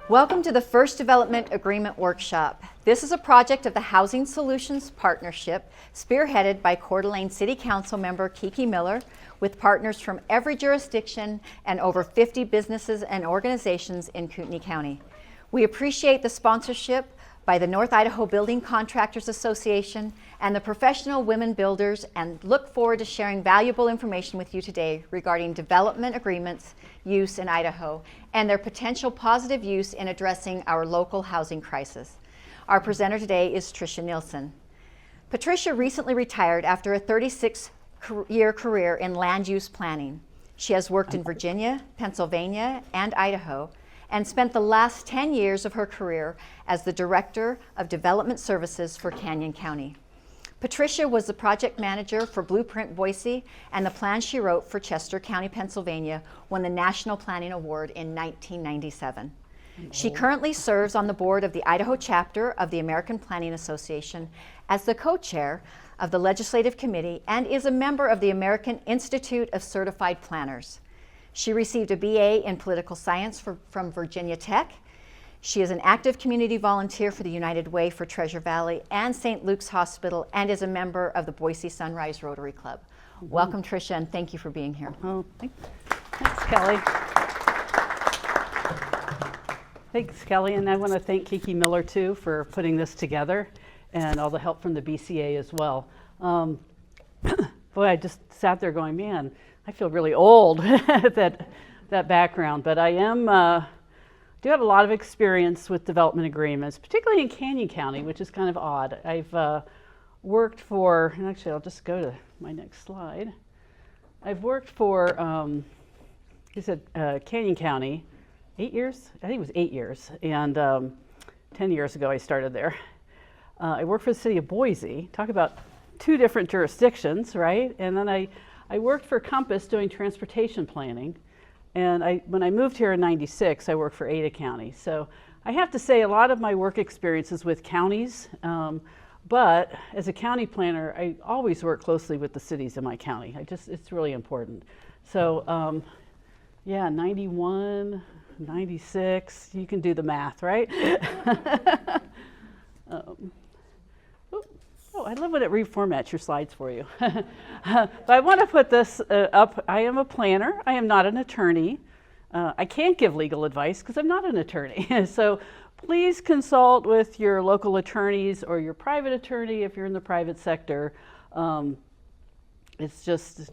Welcome to the First Development Agreement Workshop. This is a project of the Housing Solutions Partnership, spearheaded by Coeur d'Alene City Council member Kiki Miller, with partners from every jurisdiction and over 50 businesses and organizations in Kootenai County. We appreciate the sponsorship by the North Idaho Building Contractors Association and the Professional Women Builders, and look forward to sharing valuable information with you today regarding development agreements use in Idaho and their potential positive use in addressing our local housing crisis. Our presenter today is Tricia Nillson. Patricia recently retired after a 36-year career in land use planning. She has worked in Virginia, Pennsylvania, and Idaho, and spent the last 10 years of her career as the Director of Development Services for Canyon County. Patricia was the project manager for Blueprint Boise, and the plan she wrote for Chester County, Pennsylvania, won the National Planning Award in 1997. She currently serves on the board of the Idaho chapter of the American Planning Association as the co-chair of the Legislative Committee and is a member of the American Institute of Certified Planners. She received a BA in political science from Virginia Tech. She is an active community volunteer for the United Way for Treasure Valley and St. Luke's Hospital, and is a member of the Boise Sunrise Rotary Club. Welcome, Tricia, and thank you for being here. Oh, thanks, Kelly. Thanks, Kelly, and I want to thank Kiki Miller, too, for putting this together, and all the help from the BCA as well. Boy, I just sat there going, man, I feel really old at that background, but I do have a lot of experience with development agreements, particularly in Canyon County, which is kind of odd. I've worked for, and actually I'll just go to my next slide. I've worked for, Canyon County, 8 years? I think it was 8 years, and 10 years ago I started there. I worked for the city of Boise. Talk about two different jurisdictions, right? And then I worked for Compass doing transportation planning, and when I moved here in '96, I worked for Ada County. So I have to say a lot of my work experience is with counties, but as a county planner, I always work closely with the cities in my county. It's really important. So yeah, 91, 96, you can do the math, right? Oh, I love when it reformats your slides for you. But I want to put this up. I am a planner. I am not an attorney. I can't give legal advice because I'm not an attorney. So please consult with your local attorneys or your private attorney if you're in the private sector. It's just,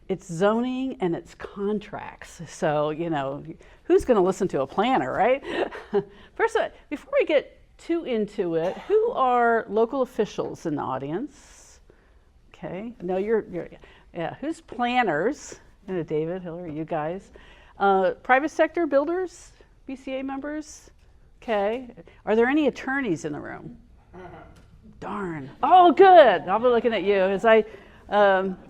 it's zoning and it's contracts. So, who's going to listen to a planner, right? First, before we get too into it, who are local officials in the audience? Okay, no, yeah, who's planners? David, Hillary, you guys. Private sector builders, BCA members? Okay, are there any attorneys in the room? Darn, oh good, I'll be looking at you. As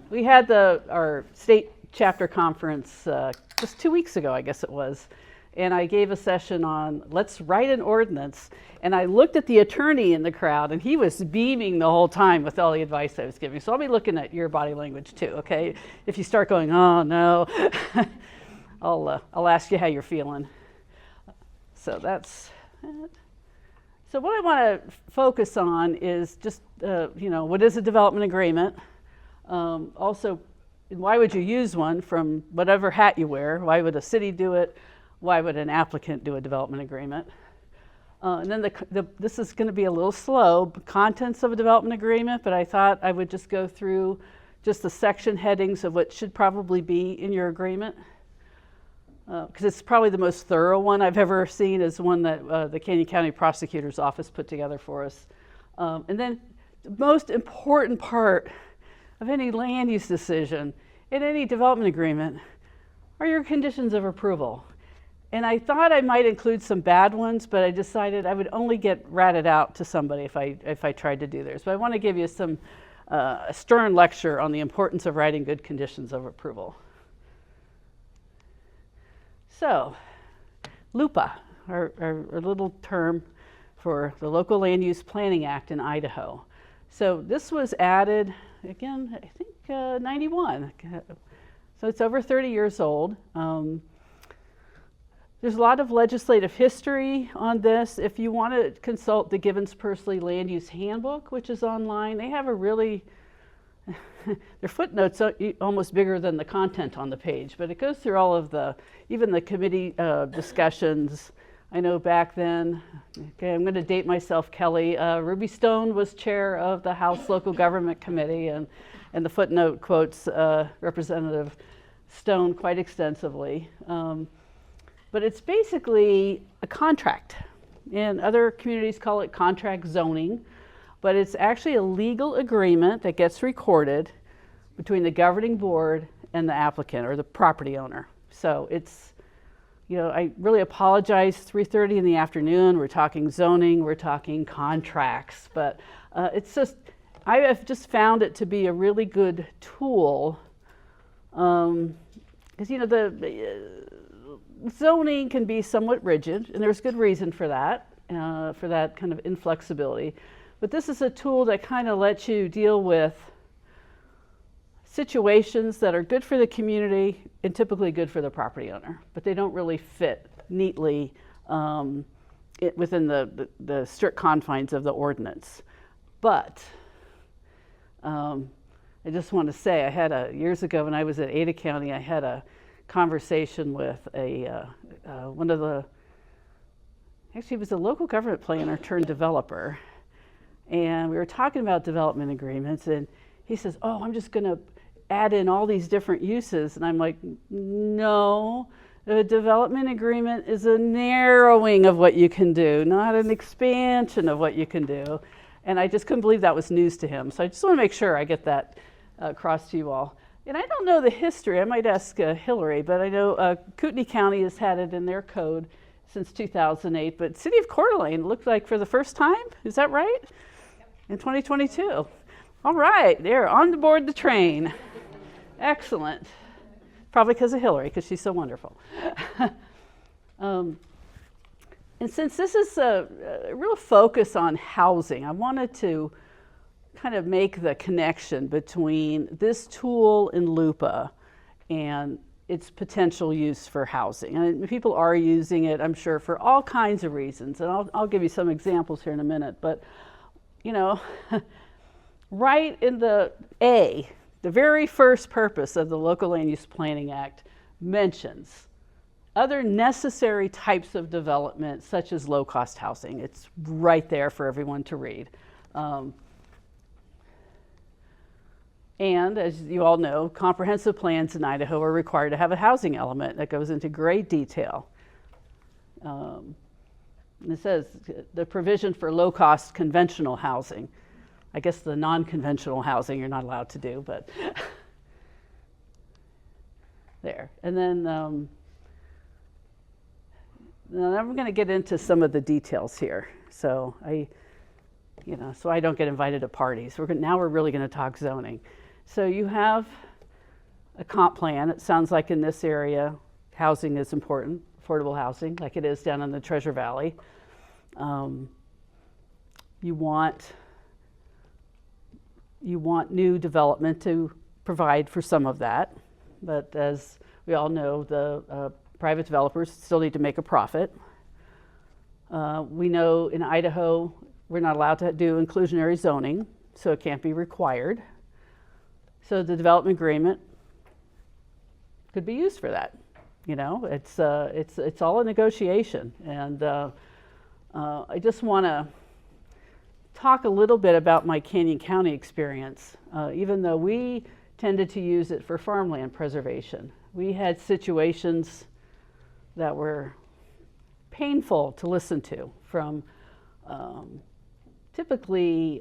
we had our state chapter conference just 2 weeks ago, I guess it was, and I gave a session on let's write an ordinance, and I looked at the attorney in the crowd, and he was beaming the whole time with all the advice I was giving. So I'll be looking at your body language too, okay? If you start going, oh no, I'll ask you how you're feeling. So that's it. So what I want to focus on is just, what is a development agreement? Also, why would you use one from whatever hat you wear? Why would a city do it? Why would an applicant do a development agreement? And then this is going to be a little slow, contents of a development agreement, but I thought I would just go through just the section headings of what should probably be in your agreement. Because it's probably the most thorough one I've ever seen, is one that the Canyon County Prosecutor's Office put together for us. And then the most important part of any land use decision in any development agreement are your conditions of approval. And I thought I might include some bad ones, but I decided I would only get ratted out to somebody if I tried to do theirs. But I want to give you a stern lecture on the importance of writing good conditions of approval. So, LUPA, our little term for the Local Land Use Planning Act in Idaho. So this was added, again, I think 91. So it's over 30 years old. There's a lot of legislative history on this. If you want to consult the Givens-Pursley Land Use Handbook, which is online, they have a really, their footnotes are almost bigger than the content on the page, but it goes through all of the, even the committee discussions. I know back then, okay, I'm going to date myself, Kelly, Ruby Stone was chair of the House Local Government Committee, and the footnote quotes Representative Stone quite extensively. But it's basically a contract, and other communities call it contract zoning, but it's actually a legal agreement that gets recorded between the governing board and the applicant or the property owner. So it's, you know, I really apologize, 3:30 in the afternoon, we're talking zoning, we're talking contracts, but it's just, I have just found it to be a really good tool, because, you know, the zoning can be somewhat rigid, and there's good reason for that kind of inflexibility. But this is a tool that kind of lets you deal with situations that are good for the community and typically good for the property owner, but they don't really fit neatly within the strict confines of the ordinance. But I just want to say, I had years ago when I was at Ada County, I had a conversation with one of the, actually he was a local government planner turned developer, and we were talking about development agreements, and he says, oh, I'm just going to add in all these different uses, and I'm like, no, a development agreement is a narrowing of what you can do, not an expansion of what you can do. And I just couldn't believe that was news to him, so I just want to make sure I get that across to you all. And I don't know the history, I might ask Hillary, but I know Kootenai County has had it in their code since 2008, but City of Coeur d'Alene looked like for the first time, is that right? Yep. In 2022. All right, they're on board the train. Excellent. Probably because of Hillary, because she's so wonderful. And since this is a real focus on housing, I wanted to kind of make the connection between this tool in LUPA and its potential use for housing. And people are using it, I'm sure, for all kinds of reasons. And I'll give you some examples here in a minute. But, you know, right in the very first purpose of the Local Land Use Planning Act mentions other necessary types of development, such as low-cost housing. It's right there for everyone to read. And as you all know, comprehensive plans in Idaho are required to have a housing element that goes into great detail. And it says the provision for low-cost conventional housing. I guess the non-conventional housing you're not allowed to do, but there. And then now I'm going to get into some of the details here. So I don't get invited to parties. Now we're really going to talk zoning. So you have a comp plan. It sounds like in this area, housing is important, affordable housing, like it is down in the Treasure Valley. You want new development to provide for some of that, but as we all know, the private developers still need to make a profit. We know in Idaho, we're not allowed to do inclusionary zoning, so it can't be required. So the development agreement could be used for that. You know, it's all a negotiation, and I just want to talk a little bit about my Canyon County experience. Even though we tended to use it for farmland preservation, we had situations that were painful to listen to from typically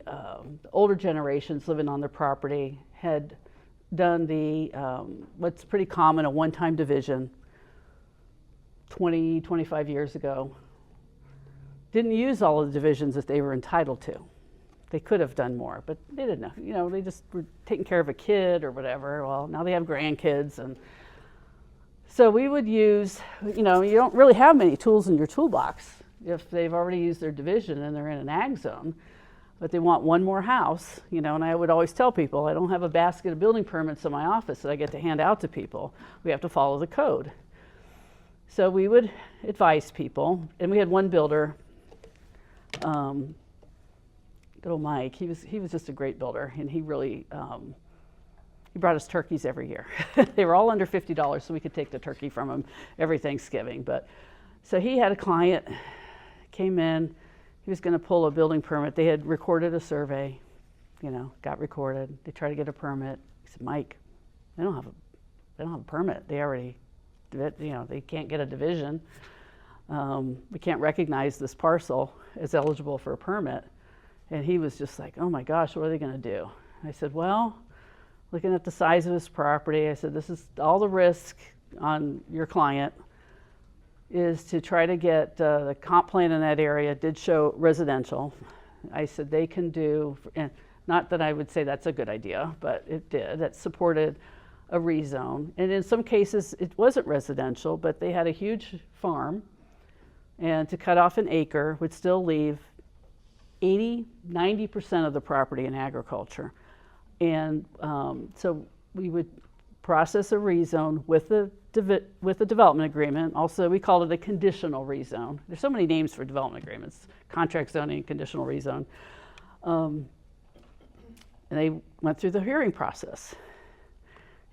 older generations living on their property had done the what's pretty common, a one-time division 25 years ago. Didn't use all of the divisions that they were entitled to. They could have done more, but they didn't know. You know, they just were taking care of a kid or whatever. Well, now they have grandkids, and so we would use, you know, you don't really have many tools in your toolbox if they've already used their division and they're in an ag zone, but they want one more house, you know, and I would always tell people, I don't have a basket of building permits in my office that I get to hand out to people. We have to follow the code. So we would advise people, and we had one builder, little Mike. He was just a great builder, and he really he brought us turkeys every year. They were all under $50, so we could take the turkey from him every Thanksgiving. But so he had a client came in. He was going to pull a building permit. They had recorded a survey, got recorded. They tried to get a permit. He said, Mike, they don't have a permit. They already, they can't get a division. We can't recognize this parcel as eligible for a permit. And he was just like, oh my gosh, what are they going to do? I said, well, looking at the size of his property, I said, this is all the risk on your client is to try to get the comp plan in that area did show residential. I said they can do, and not that I would say that's a good idea, but it did. That supported a rezone. And in some cases, it wasn't residential, but they had a huge farm. And to cut off an acre would still leave 80-90% of the property in agriculture. And so we would process a rezone with the development agreement. Also, we called it a conditional rezone. There's so many names for development agreements: contract zoning, conditional rezone. And they went through the hearing process.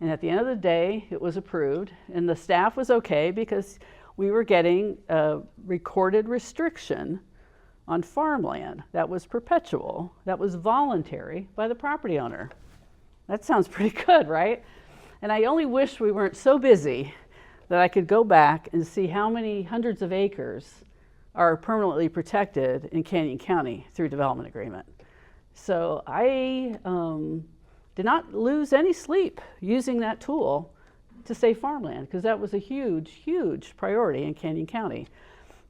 And at the end of the day, it was approved, and the staff was okay because we were getting a recorded restriction on farmland that was perpetual, that was voluntary by the property owner. That sounds pretty good, right? And I only wish we weren't so busy that I could go back and see how many hundreds of acres are permanently protected in Canyon County through development agreement. So I did not lose any sleep using that tool to save farmland, because that was a huge, huge priority in Canyon County.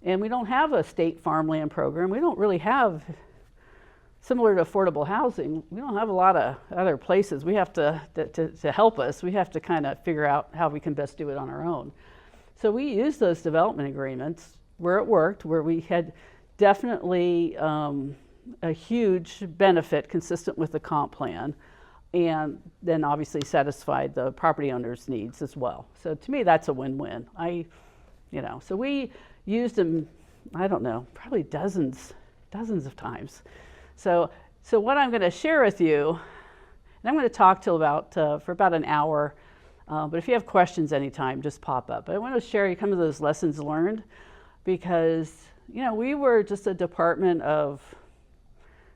And we don't have a state farmland program. We don't really have, similar to affordable housing, we don't have a lot of other places. We have to help us, we have to kind of figure out how we can best do it on our own. So we used those development agreements where it worked, where we had definitely a huge benefit consistent with the comp plan, and then obviously satisfied the property owner's needs as well. So to me, that's a win-win. So we used them, I don't know, probably dozens of times. So what I'm going to share with you, and I'm going to talk till for about an hour, but if you have questions anytime, just pop up. But I want to share some of those lessons learned, because we were just a department of,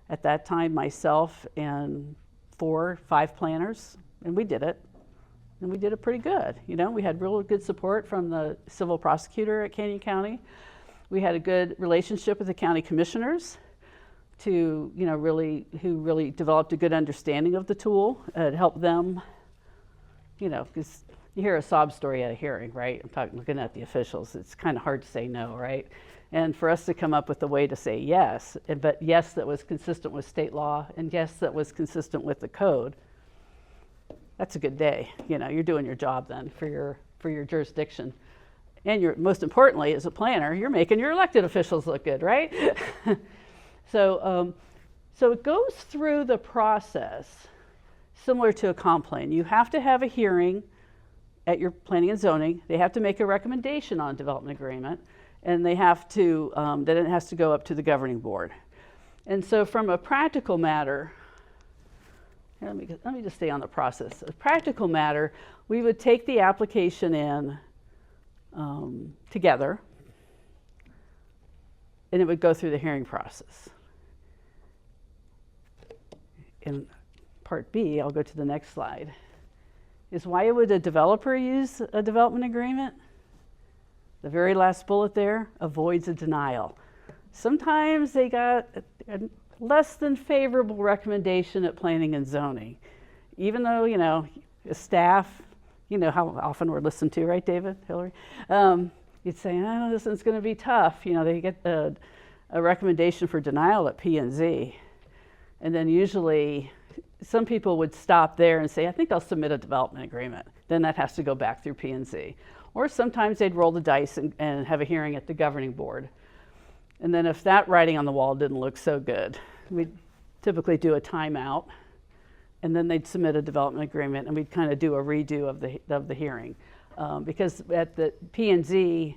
at that time, myself and 4 or 5 planners, and we did it. And we did it pretty good. We had real good support from the civil prosecutor at Canyon County. We had a good relationship with the county commissioners who really developed a good understanding of the tool. It helped them, because you hear a sob story at a hearing, right? Looking at the officials, it's kind of hard to say no, right? And for us to come up with a way to say yes, but yes that was consistent with state law, and yes that was consistent with the code, that's a good day. You're doing your job then for your jurisdiction. And most importantly, as a planner, you're making your elected officials look good, right? So it goes through the process similar to a comp plan. You have to have a hearing at your planning and zoning. They have to make a recommendation on a development agreement, and they have to, then it has to go up to the governing board. And so from a practical matter, let me just stay on the process. A practical matter, we would take the application in together, and it would go through the hearing process. In part B, I'll go to the next slide, is why would a developer use a development agreement? The very last bullet there, avoids a denial. Sometimes they got a less than favorable recommendation at planning and zoning. Even though, the staff, how often we're listened to, right, David, Hillary? You'd say, oh, this one's going to be tough. They get a recommendation for denial at P&Z. And then usually some people would stop there and say, I think I'll submit a development agreement. Then that has to go back through P&Z. Or sometimes they'd roll the dice and have a hearing at the governing board. And then if that writing on the wall didn't look so good, we'd typically do a timeout, and then they'd submit a development agreement, and we'd kind of do a redo of the hearing. Because at the P&Z,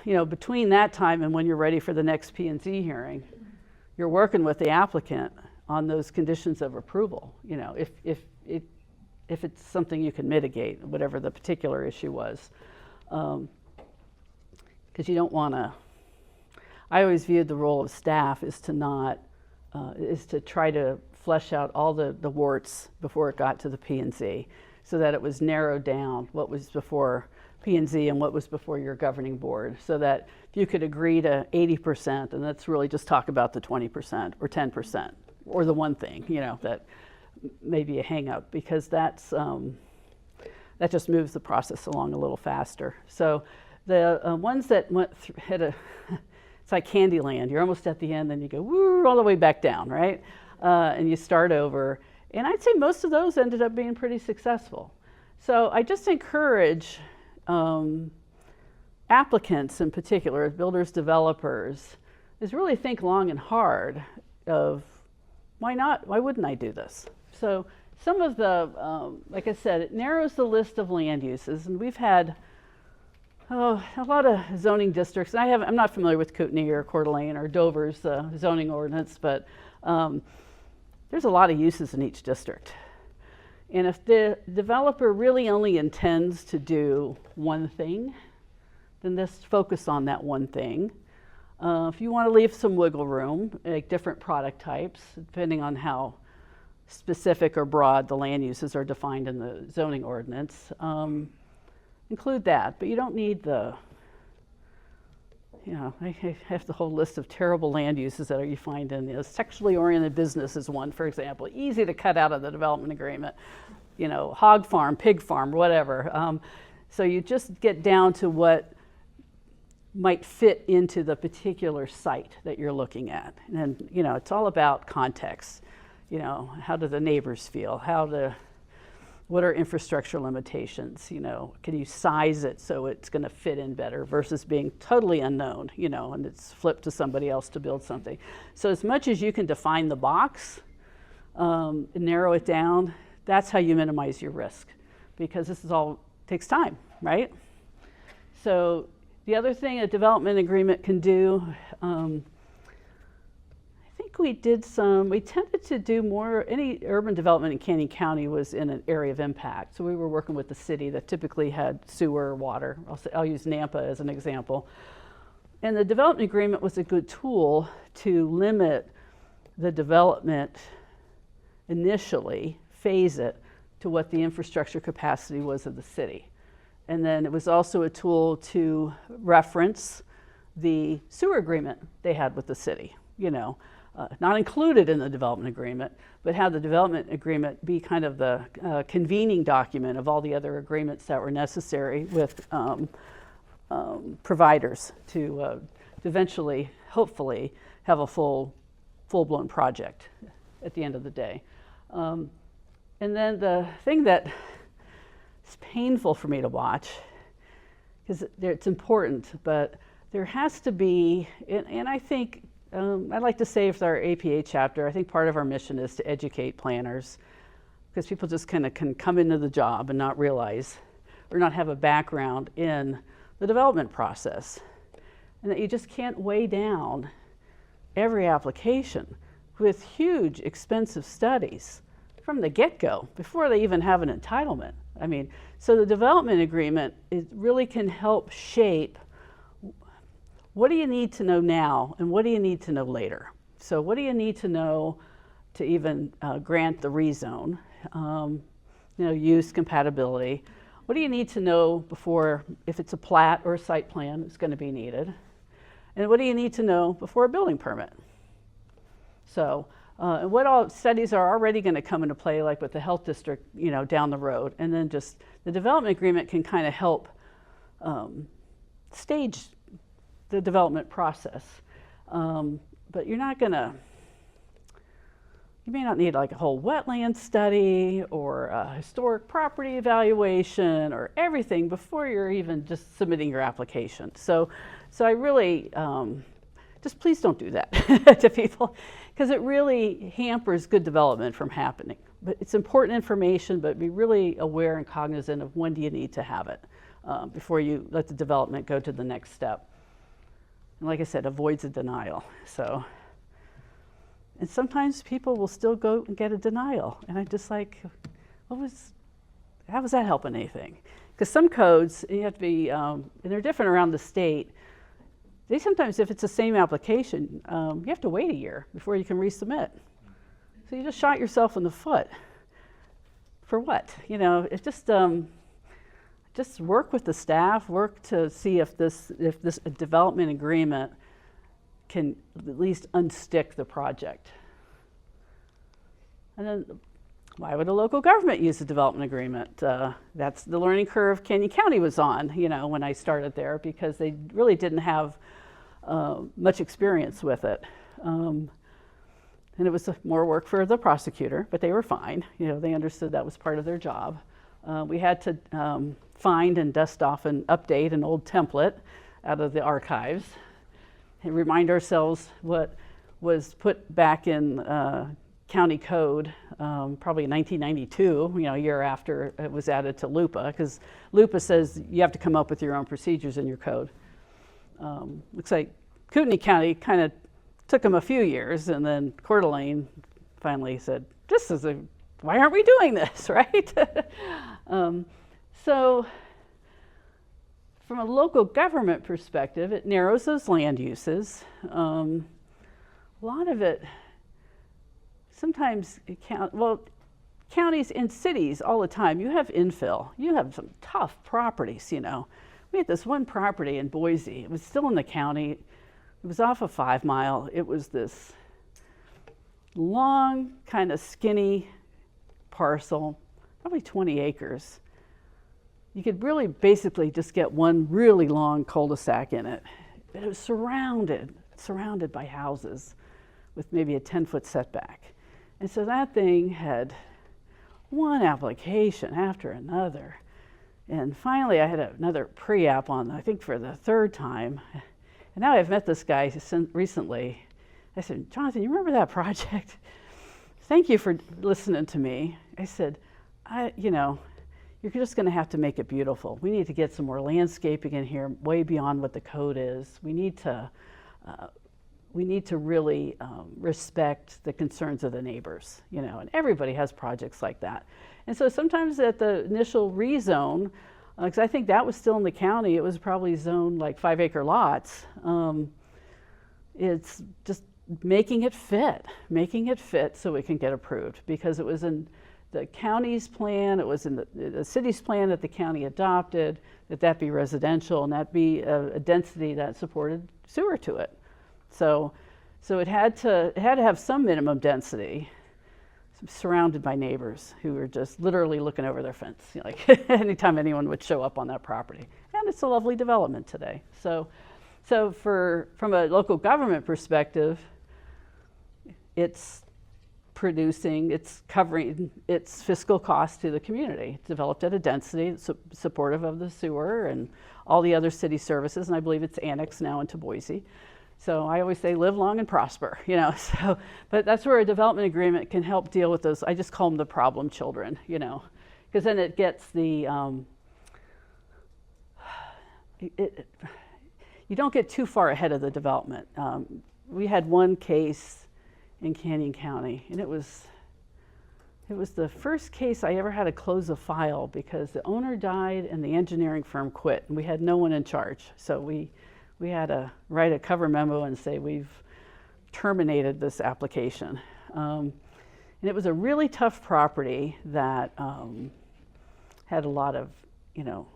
between that time and when you're ready for the next P&Z hearing, you're working with the applicant on those conditions of approval. If it's something you can mitigate, whatever the particular issue was, because you don't want to. I always viewed the role of staff is to try to flesh out all the warts before it got to the P&Z, so that it was narrowed down what was before P&Z and what was before your governing board, so that if you could agree to 80%, and let's really just talk about the 20% or 10% or the one thing, that may be a hang up, because that just moves the process along a little faster. So the ones that it's like Candyland. You're almost at the end, then you go woo, all the way back down, right? And you start over. And I'd say most of those ended up being pretty successful. So I just encourage applicants in particular, builders, developers, is really think long and hard of why not? Why wouldn't I do this? So some of the, like I said, it narrows the list of land uses, and we've had a lot of zoning districts. And I'm not familiar with Kootenai or Coeur d'Alene or Dover's zoning ordinance, but there's a lot of uses in each district. And if the developer really only intends to do one thing, then let's focus on that one thing. If you want to leave some wiggle room, like different product types, depending on how specific or broad the land uses are defined in the zoning ordinance, include that. But you don't need I have the whole list of terrible land uses that you find in sexually oriented business is one, for example. Easy to cut out of the development agreement. Hog farm, pig farm, whatever. So you just get down to what might fit into the particular site that you're looking at. And it's all about context. How do the neighbors feel? What are infrastructure limitations? Can you size it so it's going to fit in better versus being totally unknown, and it's flipped to somebody else to build something. So as much as you can define the box and narrow it down, that's how you minimize your risk, because this takes time, right? So the other thing a development agreement can do, we tended to do more, any urban development in Kootenai County was in an area of impact. So we were working with the city that typically had sewer, water. I'll use Nampa as an example. And the development agreement was a good tool to limit the development initially, phase it to what the infrastructure capacity was of the city. And then it was also a tool to reference the sewer agreement they had with the city, not included in the development agreement, but have the development agreement be kind of the convening document of all the other agreements that were necessary with providers to eventually, hopefully, have a full-blown project at the end of the day. And then the thing that is painful for me to watch, because it's important, but there has to be, and I think, I'd like to say for our APA chapter, I think part of our mission is to educate planners, because people just kind of can come into the job and not realize or not have a background in the development process, and that you just can't weigh down every application with huge expensive studies from the get-go before they even have an entitlement. So the development agreement, it really can help shape what do you need to know now and what do you need to know later. So what do you need to know to even grant the rezone, use compatibility. What do you need to know before, if it's a plat or a site plan, it's going to be needed. And what do you need to know before a building permit? So and what all studies are already going to come into play, like with the health district, down the road. And then just the development agreement can kind of help stage the development process. But you may not need like a whole wetland study or a historic property evaluation or everything before you're even just submitting your application. So I really, just please don't do that to people, because it really hampers good development from happening. but it's important information, but be really aware and cognizant of when do you need to have it before you let the development go to the next step. And like I said, avoids a denial. So, and sometimes people will still go and get a denial. And I'm just like, how was that helping anything? Because some codes, you have to be, and they're different around the state. They sometimes, if it's the same application, you have to wait a year before you can resubmit. So you just shot yourself in the foot. For what? You know, it's just work with the staff, work to see if this development agreement can at least unstick the project. And then, why would a local government use a development agreement? That's the learning curve Kootenai County was on, you know, when I started there, because they really didn't have much experience with it. And it was more work for the prosecutor, but they were fine. You know, they understood that was part of their job. We had to find and dust off and update an old template out of the archives and remind ourselves what was put back in county code, probably in 1992, you know, a year after it was added to LUPA, because LUPA says you have to come up with your own procedures in your code. Looks like Kootenai County kind of took them a few years, and then Coeur d'Alene finally said, why aren't we doing this, right? So from a local government perspective, it narrows those land uses. A lot of it, sometimes, counties and cities all the time, you have infill. You have some tough properties, you know. We had this one property in Boise. It was still in the county. It was off a 5 mile. It was this long, kind of skinny parcel, probably 20 acres. You could really basically just get one really long cul-de-sac in it. But it was surrounded by houses with maybe a 10-foot setback. And so that thing had one application after another. And finally I had another pre-app on, I think for the 3rd time. And now I've met this guy recently. I said, Jonathan, you remember that project? Thank you for listening to me. I said, you know, you're just going to have to make it beautiful. We need to get some more landscaping in here, way beyond what the code is. We need to really respect the concerns of the neighbors, you know, and everybody has projects like that. And so sometimes at the initial rezone, because I think that was still in the county, it was probably zoned like 5-acre lots. It's just making it fit so it can get approved, because it was in the county's plan, it was in the city's plan that the county adopted, that be residential and that be a density that supported sewer to it. So it had to have some minimum density, surrounded by neighbors who were just literally looking over their fence, you know, like anytime anyone would show up on that property. And it's a lovely development today. So from a local government perspective, it's covering its fiscal costs to the community. It's developed at a density that's supportive of the sewer and all the other city services, and I believe it's annexed now into Boise. So I always say live long and prosper, you know. So, but that's where a development agreement can help deal with those. I just call them the problem children, you know, because then it gets the, you don't get too far ahead of the development. We had one case in Canyon County, and it was the first case I ever had to close a file because the owner died and the engineering firm quit, and we had no one in charge. So we had to write a cover memo and say we've terminated this application. And it was a really tough property that had a lot of, you know,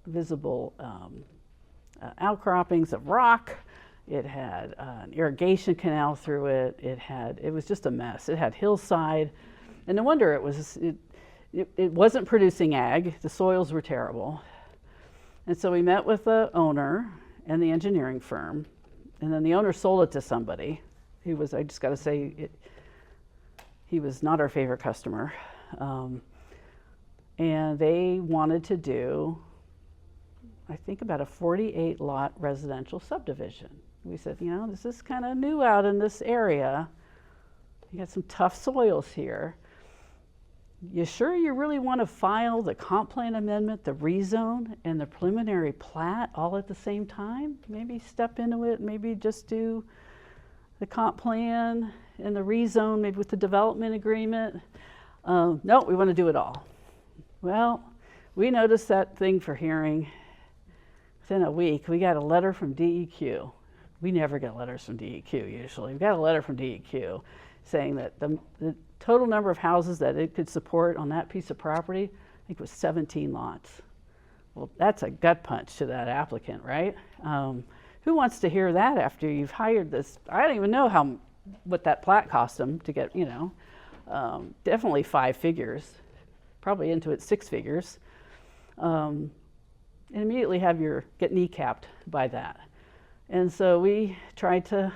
visible outcroppings of rock. It had an irrigation canal through it. It was just a mess. It had hillside, and no wonder it wasn't producing ag. The soils were terrible. And so we met with the owner and the engineering firm, and then the owner sold it to somebody who was, I just got to say, he was not our favorite customer. And they wanted to do, I think, about a 48-lot residential subdivision. We said, you know, this is kind of new out in this area. You got some tough soils here. you sure you really want to file the comp plan amendment, the rezone, and the preliminary plat all at the same time? Maybe step into it, maybe just do the comp plan and the rezone, maybe with the development agreement. No, we want to do it all. Well, we noticed that thing for hearing within a week. We got a letter from DEQ. We never get letters from DEQ usually. We got a letter from DEQ saying that the total number of houses that it could support on that piece of property, I think was 17 lots. Well, that's a gut punch to that applicant, right? Who wants to hear that after you've hired this? I don't even know what that plat cost them to get, definitely 5 figures, probably into it 6 figures. And immediately get kneecapped by that. And so we tried to,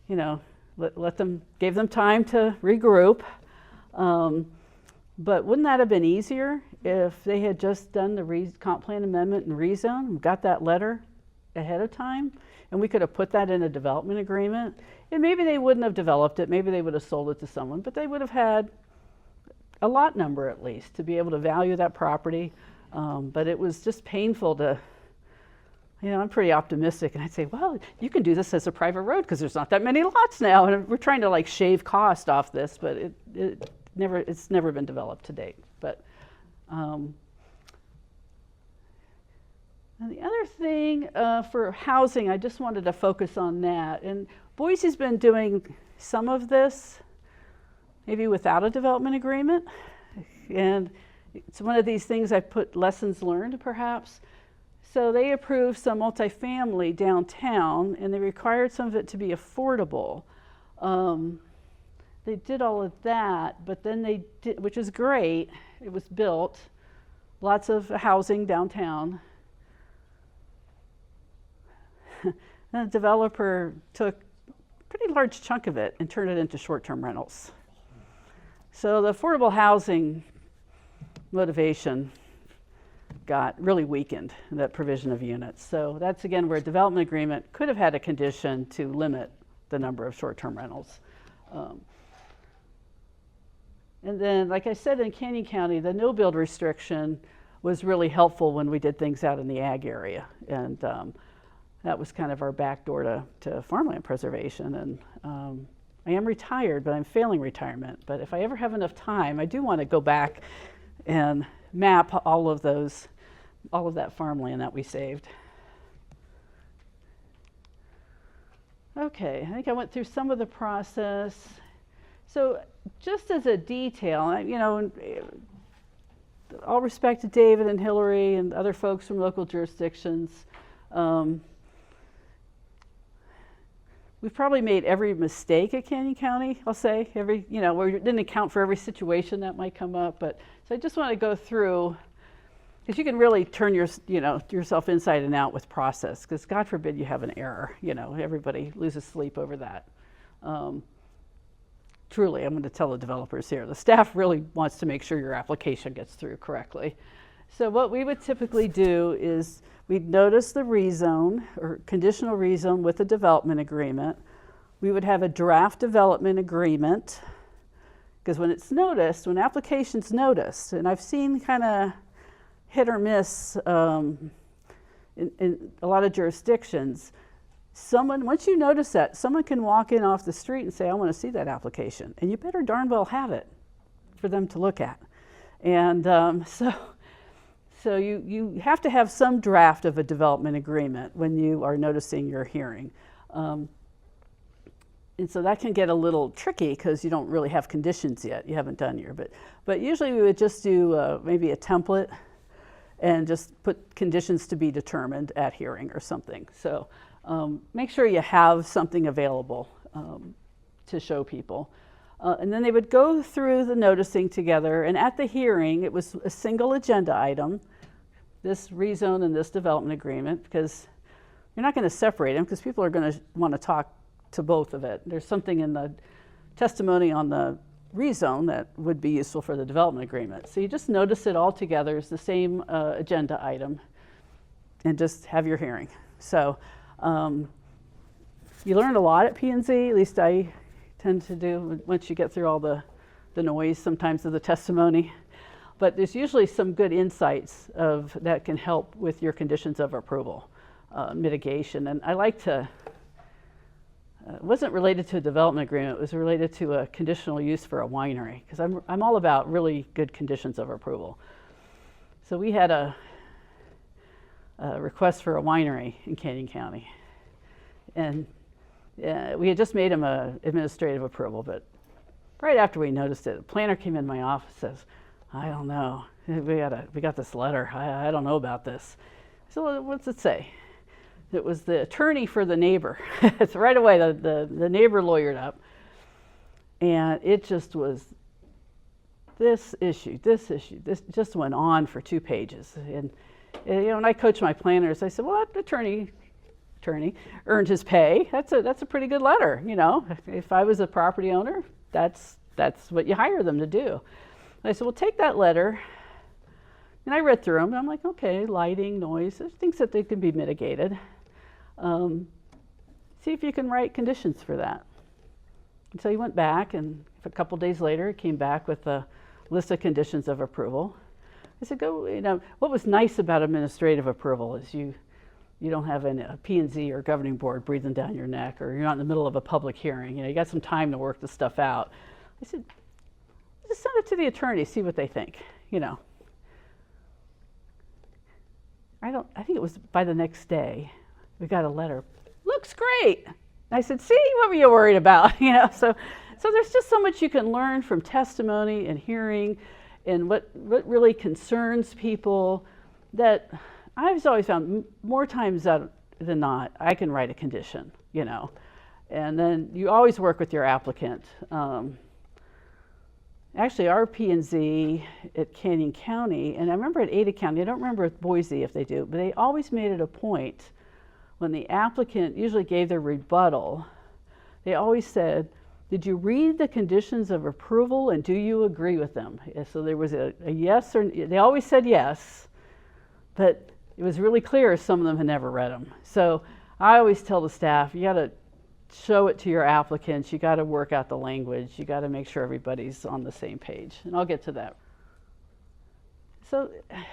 gave them time to regroup. But wouldn't that have been easier if they had just done the comp plan amendment and rezone and got that letter ahead of time? And we could have put that in a development agreement. And maybe they wouldn't have developed it. Maybe they would have sold it to someone. But they would have had a lot number at least to be able to value that property. But it was just painful to, I'm pretty optimistic, and I'd say, well, you can do this as a private road because there's not that many lots now, and we're trying to shave cost off this, but it's never been developed to date. But and the other thing for housing, I just wanted to focus on that, and Boise's been doing some of this, maybe without a development agreement, and it's one of these things I put lessons learned perhaps. So they approved some multifamily downtown, and they required some of it to be affordable. They did all of that, but then they did, which is great, it was built, lots of housing downtown. And the developer took a pretty large chunk of it and turned it into short-term rentals. So the affordable housing motivation got really weakened, that provision of units. So that's again where a development agreement could have had a condition to limit the number of short-term rentals. And then, like I said, in Kootenai County, the no build restriction was really helpful when we did things out in the ag area. And that was kind of our backdoor to farmland preservation. And I am retired, but I'm failing retirement. But if I ever have enough time, I do want to go back and map all of that farmland that we saved. Okay, I think I went through some of the process. So just as a detail, all respect to David and Hillary and other folks from local jurisdictions, we've probably made every mistake at Kootenai County, I'll say. We didn't account for every situation that might come up, but so I just want to go through, because you can really turn yourself inside and out with process, because God forbid you have an error. Everybody loses sleep over that. Truly, I'm going to tell the developers here, the staff really wants to make sure your application gets through correctly. So what we would typically do is we'd notice the rezone or conditional rezone with a development agreement. We would have a draft development agreement, because when it's noticed, when application's noticed, and I've seen kind of hit or miss in a lot of jurisdictions, once you notice that, someone can walk in off the street and say, I want to see that application. And you better darn well have it for them to look at. And so you have to have some draft of a development agreement when you are noticing your hearing. And so that can get a little tricky because you don't really have conditions yet. You haven't done your, but usually we would just do maybe a template and just put conditions to be determined at hearing or something. So make sure you have something available to show people. And then they would go through the noticing together, and at the hearing, it was a single agenda item, this rezone and this development agreement, because you're not going to separate them because people are going to want to talk to both of it. There's something in the testimony on the rezone that would be useful for the development agreement. So you just notice it all together as the same agenda item and just have your hearing. So you learn a lot at P&Z, at least I tend to do, once you get through all the the noise sometimes of the testimony. But there's usually some good insights that can help with your conditions of approval, mitigation. And I like to, it wasn't related to a development agreement, it was related to a conditional use for a winery, because I'm all about really good conditions of approval. So we had a request for a winery in Kootenai County. And we had just made him an administrative approval, but right after we noticed it, the planner came in my office and says, I don't know, we got this letter, I don't know about this. So well, what's it say? It was the attorney for the neighbor. It's right away, the neighbor lawyered up. And it just was this issue, this just went on for 2 pages. And you know, when I coach my planners, I said, well, that attorney earned his pay. That's a pretty good letter. You know, if I was a property owner, that's what you hire them to do. And I said, well, take that letter. And I read through them, and I'm like, okay, lighting, noise, there's things that they can be mitigated. See if you can write conditions for that. And so he went back, and a couple days later, he came back with a list of conditions of approval. I said, go, you know, what was nice about administrative approval is you don't have a P&Z or governing board breathing down your neck, or you're not in the middle of a public hearing. You know, you got some time to work the stuff out. I said, just send it to the attorney, see what they think, you know. I think it was by the next day, we got a letter. Looks great. And I said, see, what were you worried about? You know, so there's just so much you can learn from testimony and hearing, and what really concerns people, that I've always found more times than not, I can write a condition, you know. And then you always work with your applicant. Actually, our P&Z at Kootenai County, and I remember at Ada County, I don't remember at Boise if they do, but they always made it a point when the applicant usually gave their rebuttal, they always said, did you read the conditions of approval and do you agree with them? So there was a yes, or they always said yes, but it was really clear some of them had never read them. So I always tell the staff, you got to show it to your applicants, you got to work out the language, you got to make sure everybody's on the same page, and I'll get to that. So I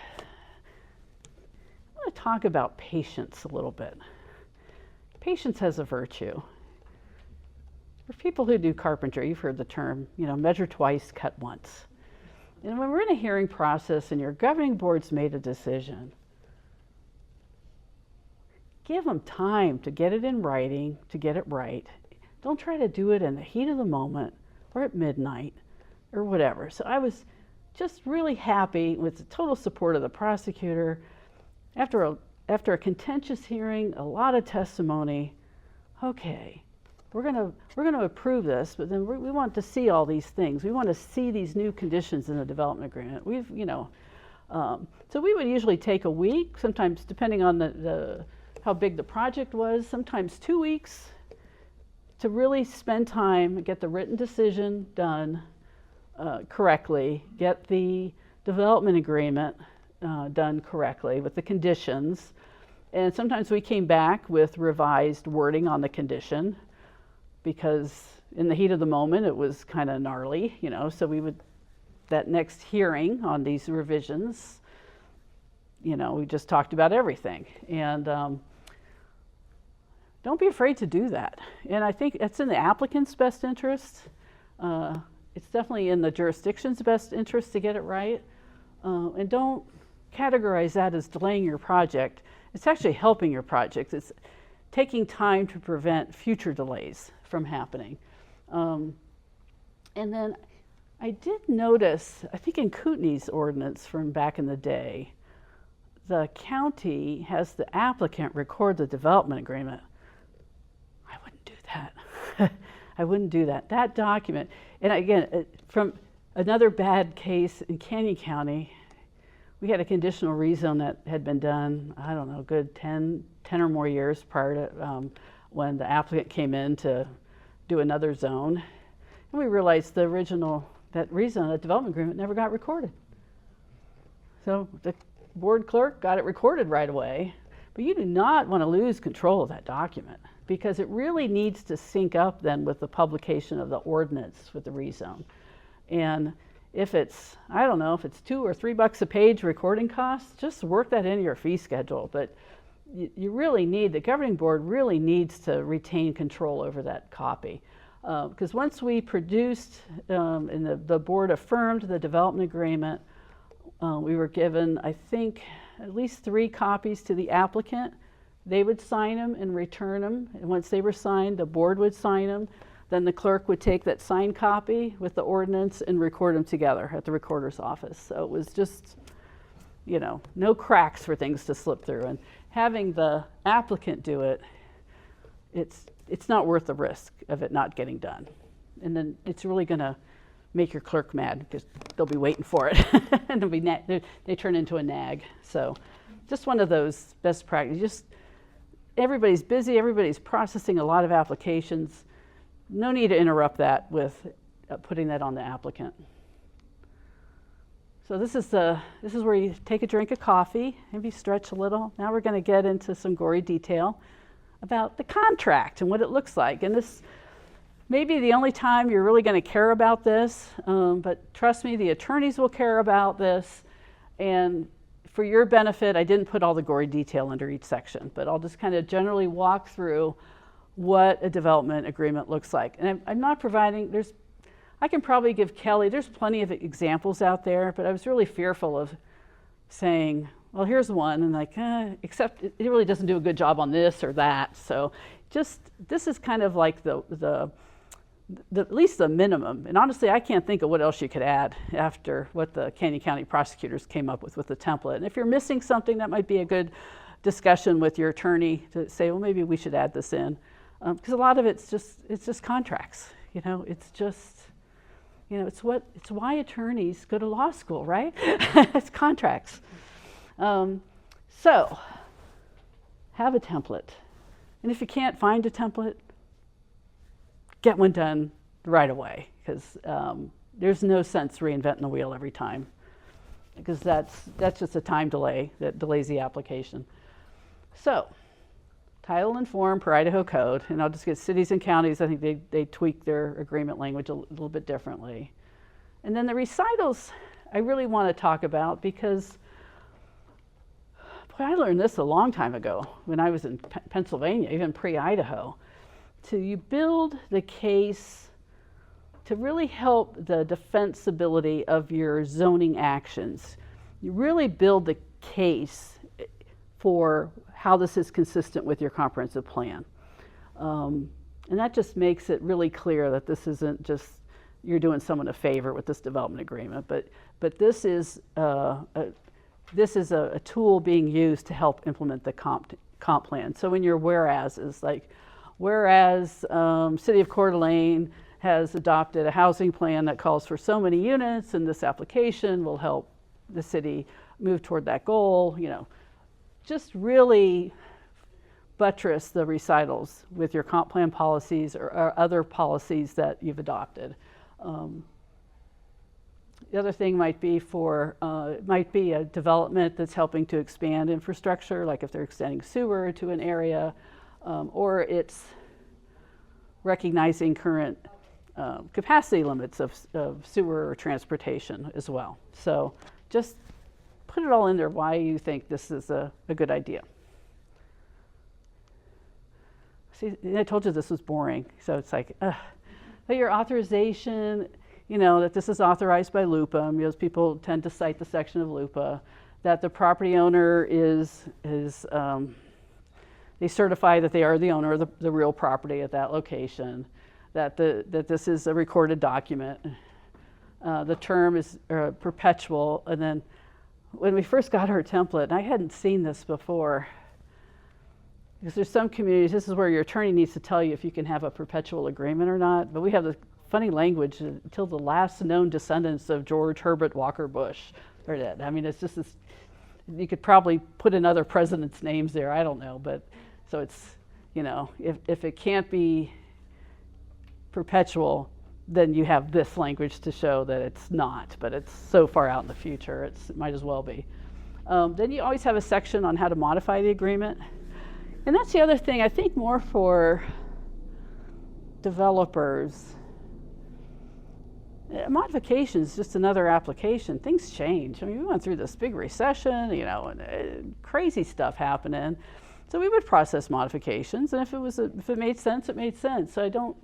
want to talk about patience a little bit. Patience has a virtue. For people who do carpentry, you've heard the term, you know, measure twice, cut once. And when we're in a hearing process and your governing board's made a decision, give them time to get it in writing, to get it right. Don't try to do it in the heat of the moment or at midnight or whatever. So I was just really happy with the total support of the prosecutor. After a contentious hearing, a lot of testimony, okay, we're gonna approve this, but then we want to see all these things. We want to see these new conditions in the development agreement. We've, you know, so we would usually take a week, sometimes depending on how big the project was, sometimes 2 weeks, to really spend time and get the written decision done correctly, get the development agreement done correctly with the conditions. And sometimes we came back with revised wording on the condition, because in the heat of the moment it was kind of gnarly, you know, so we would, that next hearing on these revisions, you know, we just talked about everything. And don't be afraid to do that. And I think it's in the applicant's best interest. It's definitely in the jurisdiction's best interest to get it right. And don't categorize that as delaying your project. It's actually helping your project. It's taking time to prevent future delays from happening. And then I did notice, I think in Kootenai's ordinance from back in the day, the county has the applicant record the development agreement. I wouldn't do that. I wouldn't do that. That document, and again, from another bad case in Kootenai County, we had a conditional rezone that had been done, I don't know, good 10 or more years prior to when the applicant came in to do another zone. And we realized the original, that rezone, that development agreement never got recorded. So the board clerk got it recorded right away, but you do not want to lose control of that document, because it really needs to sync up then with the publication of the ordinance with the rezone. And if it's, I don't know, if it's $2 or $3 a page recording costs, just work that into your fee schedule. But you really need, the governing board really needs to retain control over that copy. Because once we produced and the board affirmed the development agreement, we were given, I think, at least 3 copies to the applicant. They would sign them and return them. And once they were signed, the board would sign them. Then the clerk would take that signed copy with the ordinance and record them together at the recorder's office. So it was just, you know, no cracks for things to slip through. And having the applicant do it, it's not worth the risk of it not getting done. And then it's really going to make your clerk mad because they'll be waiting for it. And they turn into a nag. So just one of those best practices. Just everybody's busy, everybody's processing a lot of applications. No need to interrupt that with putting that on the applicant. So this is where you take a drink of coffee, maybe stretch a little. Now we're going to get into some gory detail about the contract and what it looks like. And this may be the only time you're really going to care about this, but trust me, the attorneys will care about this. And for your benefit, I didn't put all the gory detail under each section, but I'll just kind of generally walk through what a development agreement looks like. And I'm not providing, I can probably give Kelly, there's plenty of examples out there, but I was really fearful of saying, well, here's one, and like, except it really doesn't do a good job on this or that. So just, this is kind of like the at least the minimum. And honestly, I can't think of what else you could add after what the Kootenai County prosecutors came up with the template. And if you're missing something, that might be a good discussion with your attorney to say, well, maybe we should add this in. Because a lot of it's just contracts, you know, it's just, you know, it's why attorneys go to law school, right? It's contracts. So have a template. And if you can't find a template, get one done right away, because there's no sense reinventing the wheel every time, because that's just a time delay that delays the application. So title and form per Idaho code, and I'll just get cities and counties. I think they tweak their agreement language a little bit differently. And then the recitals I really want to talk about, because boy, I learned this a long time ago when I was in Pennsylvania, even pre-Idaho. You build the case to really help the defensibility of your zoning actions. You really build the case for how this is consistent with your comprehensive plan. And that just makes it really clear that this isn't just you're doing someone a favor with this development agreement, but this is a tool being used to help implement the comp plan. So in your whereas is like, whereas City of Coeur d'Alene has adopted a housing plan that calls for so many units, and this application will help the city move toward that goal, you know, just really buttress the recitals with your comp plan policies or other policies that you've adopted. The other thing might be a development that's helping to expand infrastructure, like if they're extending sewer to an area, or it's recognizing current capacity limits of sewer or transportation as well. So just put it all in there why you think this is a good idea. See, I told you this was boring, so it's like, but your authorization, you know, that this is authorized by LUPA. Most people tend to cite the section of LUPA, that the property owner is they certify that they are the owner of the real property at that location, that this is a recorded document. The term is perpetual. And then when we first got our template, and I hadn't seen this before, because there's some communities, this is where your attorney needs to tell you if you can have a perpetual agreement or not, but we have the funny language until the last known descendants of George Herbert Walker Bush are dead. I mean, it's just this, you could probably put in other presidents' names there, I don't know, but so it's, you know, if it can't be perpetual, then you have this language to show that it's not, but it's so far out in the future, it might as well be. Then you always have a section on how to modify the agreement. And that's the other thing, I think more for developers. Modification is just another application. Things change. I mean, we went through this big recession, you know, and crazy stuff happening. So we would process modifications, and if it made sense, it made sense. So I don't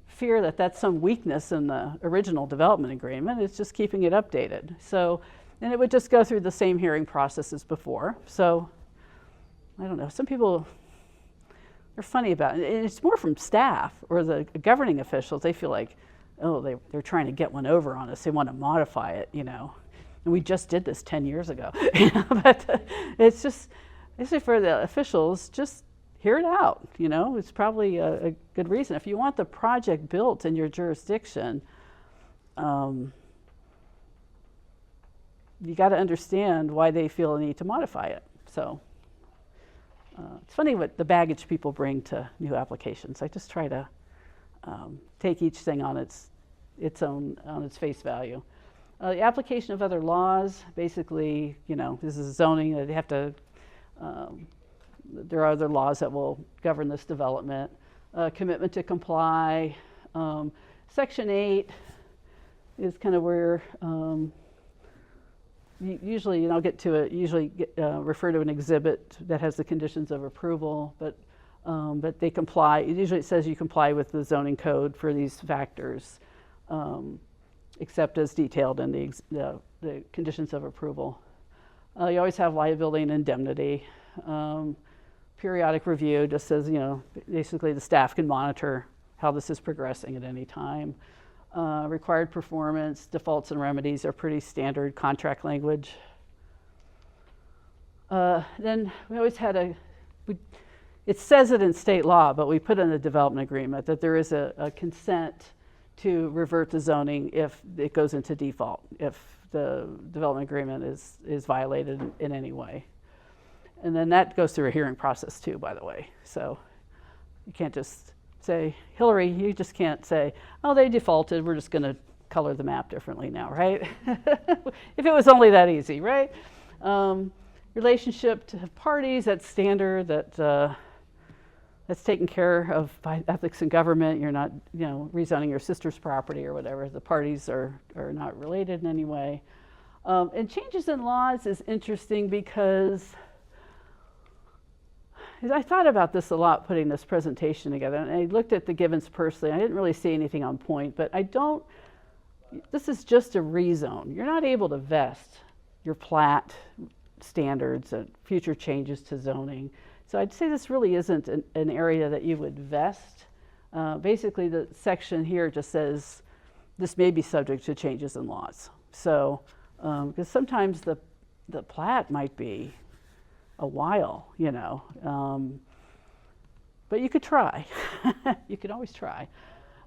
fear that that's some weakness in the original development agreement. It's just keeping it updated. So, and it would just go through the same hearing process as before. So, I don't know. Some people, they're funny about it. And it's more from staff or the governing officials. They feel like, oh, they're trying to get one over on us. They want to modify it, you know. And we just did this 10 years ago. But it's just, especially for the officials, just hear it out, you know. It's probably a good reason. If you want the project built in your jurisdiction, you got to understand why they feel a need to modify it. So it's funny what the baggage people bring to new applications. I just try to take each thing on its face value. The application of other laws, basically, you know, this is zoning. They have to. There are other laws that will govern this development. Commitment to comply. Section 8 is kind of where usually, and I'll get to it, refer to an exhibit that has the conditions of approval, but they comply. Usually it says you comply with the zoning code for these factors, except as detailed in the conditions of approval. You always have liability and indemnity. Periodic review just says, you know, basically the staff can monitor how this is progressing at any time. Required performance, defaults and remedies are pretty standard contract language. Then we always had it says it in state law, but we put in the development agreement that there is a consent to revert to zoning if it goes into default, if the development agreement is violated in any way. And then that goes through a hearing process too, by the way. So you can't just say, Hillary, you just can't say, oh, they defaulted, we're just going to color the map differently now, right? If it was only that easy, right? Relationship to parties, that's standard, that's taken care of by ethics and government. You're not, you know, rezoning your sister's property or whatever. The parties are not related in any way. And changes in laws is interesting because I thought about this a lot putting this presentation together, and I looked at the givens personally. I didn't really see anything on point, but this is just a rezone. You're not able to vest your plat standards and future changes to zoning. So I'd say this really isn't an area that you would vest. Basically, the section here just says this may be subject to changes in laws. So, because sometimes the plat might be a while, you know, but you could try. You could always try.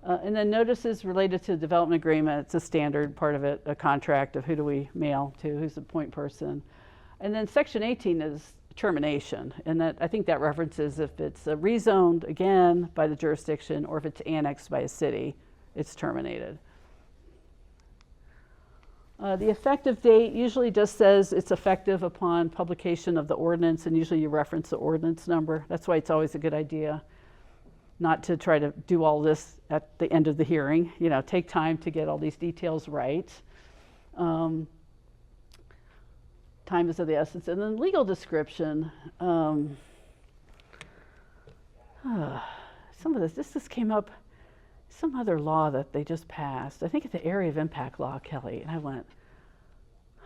And then notices related to the development agreement. It's a standard part of it, a contract of who do we mail to, who's the point person. And then section 18 is termination, and that I think that references if it's rezoned again by the jurisdiction or if it's annexed by a city, it's terminated. The effective date usually just says it's effective upon publication of the ordinance, and usually you reference the ordinance number. That's why it's always a good idea not to try to do all this at the end of the hearing. You know, take time to get all these details right. Time is of the essence. And then legal description. Some of this came up, some other law that they just passed. I think it's the area of impact law, Kelly. And I went,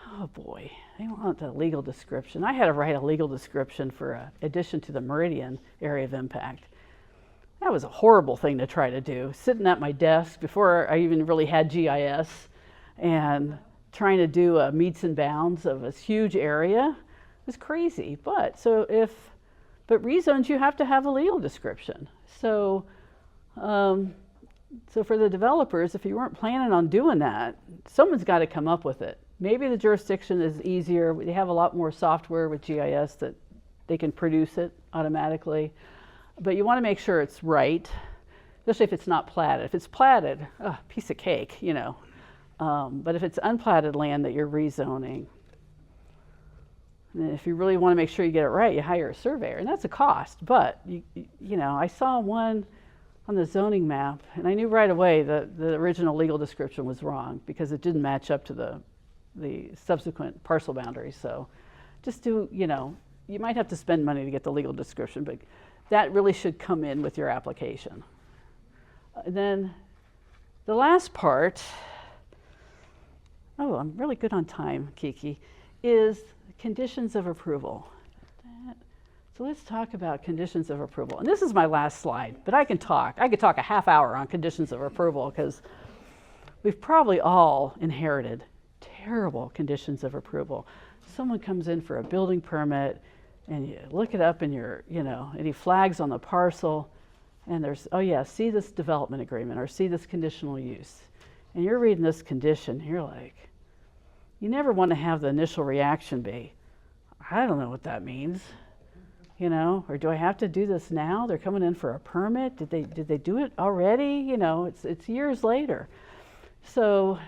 oh boy, they want a legal description. I had to write a legal description for an addition to the Meridian area of impact. That was a horrible thing to try to do, sitting at my desk before I even really had GIS and trying to do a meets and bounds of this huge area. It was crazy. But rezones, you have to have a legal description. So for the developers, if you weren't planning on doing that, someone's got to come up with it. Maybe the jurisdiction is easier. They have a lot more software with GIS that they can produce it automatically. But you want to make sure it's right, especially if it's not platted. If it's platted, piece of cake, you know. But if it's unplatted land that you're rezoning, and if you really want to make sure you get it right, you hire a surveyor, and that's a cost. But you know, I saw one on the zoning map, and I knew right away that the original legal description was wrong because it didn't match up to the subsequent parcel boundaries. So just do, you might have to spend money to get the legal description, but that really should come in with your application. And then the last part, oh, I'm really good on time, Kiki, is conditions of approval. So let's talk about conditions of approval. And this is my last slide, but I could talk a half hour on conditions of approval because we've probably all inherited terrible conditions of approval. Someone comes in for a building permit and you look it up in your, and he flags on the parcel and there's, oh yeah, see this development agreement or see this conditional use. And you're reading this condition, you're like, you never want to have the initial reaction be, I don't know what that means. Or do I have to do this now? They're coming in for a permit. Did they do it already? It's years later. So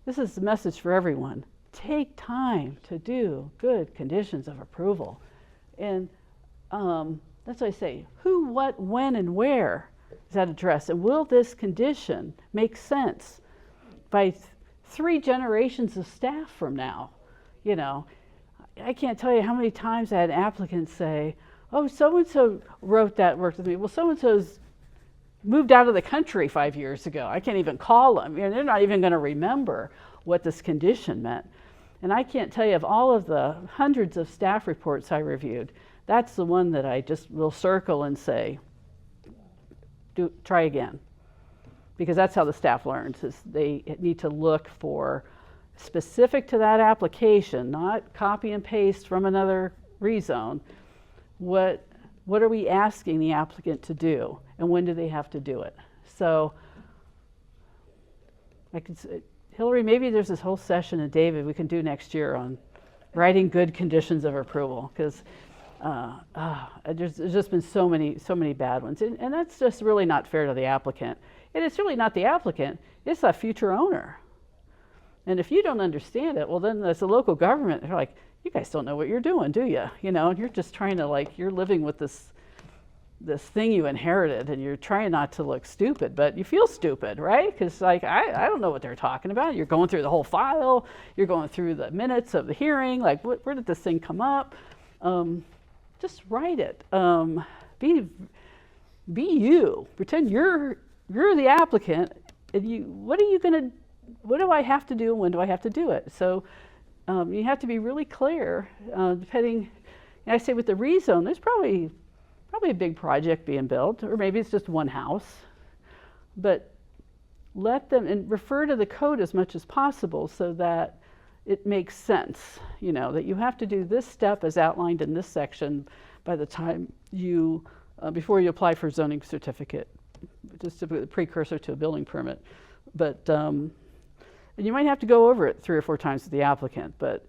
this is the message for everyone. Take time to do good conditions of approval. And that's what I say, who, what, when, and where is that addressed? And will this condition make sense by 3 generations of staff from now? I can't tell you how many times I had applicants say, oh, so-and-so wrote that, worked with me. Well, so-and-so's moved out of the country 5 years ago. I can't even call them. They're not even going to remember what this condition meant. And I can't tell you, of all of the hundreds of staff reports I reviewed, that's the one that I just will circle and say, try again. Because that's how the staff learns, is they need to look for specific to that application, not copy and paste from another rezone. What are we asking the applicant to do, and when do they have to do it? So I could say, Hillary, maybe there's this whole session, and David, we can do next year on writing good conditions of approval, because there's just been so many bad ones, and that's just really not fair to the applicant. And it's really not the applicant, it's a future owner. And if you don't understand it, well, then as a local government, they're like, you guys don't know what you're doing, do you? And you're just trying to, you're living with this thing you inherited, and you're trying not to look stupid, but you feel stupid, right? Because, I don't know what they're talking about. You're going through the whole file. You're going through the minutes of the hearing. Where did this thing come up? Just write it. Be you. Pretend you're the applicant. And what do I have to do, and when do I have to do it? So you have to be really clear, depending, and I say with the rezone, there's probably a big project being built, or maybe it's just one house, but let them, and refer to the code as much as possible so that it makes sense, that you have to do this step as outlined in this section by the time you, before you apply for zoning certificate, just a precursor to a building permit. But and you might have to go over it 3 or 4 times with the applicant, but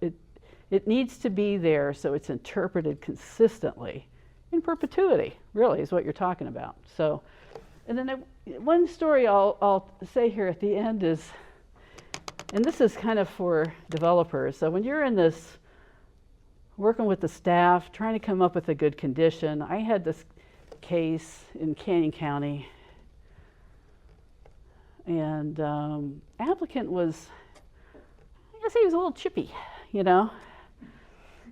it needs to be there so it's interpreted consistently in perpetuity, really, is what you're talking about. So, and then one story I'll say here at the end is, and this is kind of for developers. So when you're in this, working with the staff, trying to come up with a good condition, I had this case in Kootenai County. And applicant was, I guess he was a little chippy, And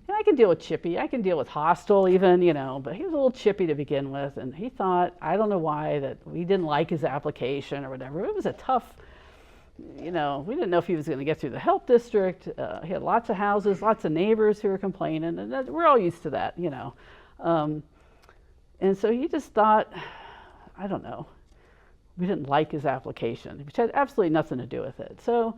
I can deal with chippy. I can deal with hostile even, but he was a little chippy to begin with. And he thought, I don't know why, that we didn't like his application or whatever. It was a tough, we didn't know if he was going to get through the health district. He had lots of houses, lots of neighbors who were complaining. And we're all used to that, And so he just thought, I don't know. We didn't like his application, which had absolutely nothing to do with it. So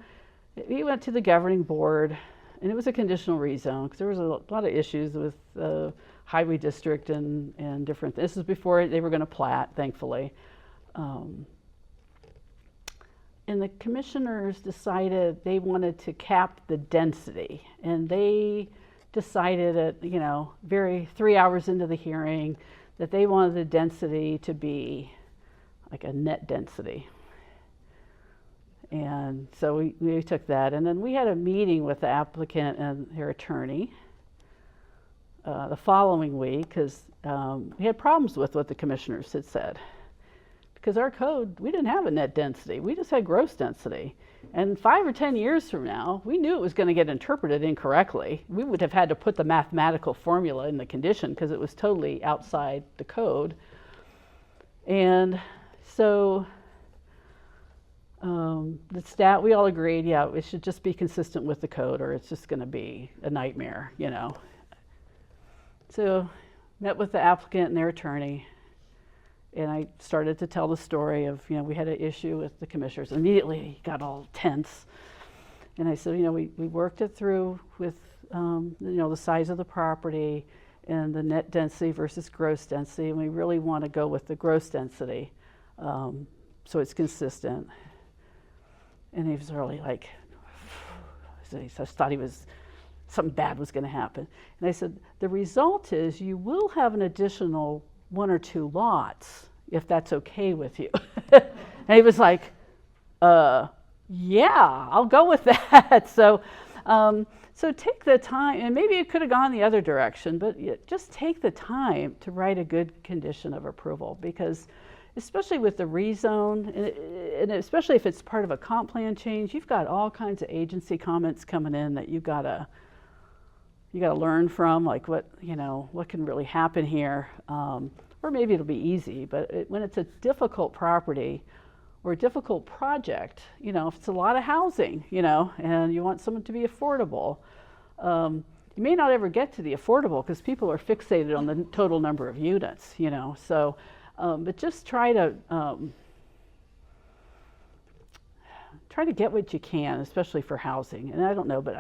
he went to the governing board, and it was a conditional rezone because there was a lot of issues with the highway district and different. This is before they were going to plat, thankfully. And the commissioners decided they wanted to cap the density, and they decided at 3 hours into the hearing that they wanted the density to be like a net density. And so we took that, and then we had a meeting with the applicant and their attorney. the following week because we had problems with what the commissioners had said. Because our code, we didn't have a net density, we just had gross density. And 5 or 10 years from now, we knew it was going to get interpreted incorrectly. We would have had to put the mathematical formula in the condition because it was totally outside the code. And so the stat, we all agreed, yeah, it should just be consistent with the code or it's just going to be a nightmare, you know. So met with the applicant and their attorney. And I started to tell the story of, you know, we had an issue with the commissioners. Immediately he got all tense. And I said, you know, we worked it through with, you know, the size of the property and the net density versus gross density. And we really want to go with the gross density so it's consistent. And he was really like, I thought something bad was going to happen. And I said, the result is you will have an additional 1 or 2 lots, if that's okay with you. And he was like, yeah, I'll go with that. So take the time, and maybe it could have gone the other direction, but just take the time to write a good condition of approval, because especially with the rezone, and especially if it's part of a comp plan change, you've got all kinds of agency comments coming in that you gotta learn from, like what can really happen here, or maybe it'll be easy. But when it's a difficult property or a difficult project, you know, if it's a lot of housing, you know, and you want someone to be affordable, you may not ever get to the affordable because people are fixated on the total number of units, you know. So, but just try to get what you can, especially for housing. And I don't know, but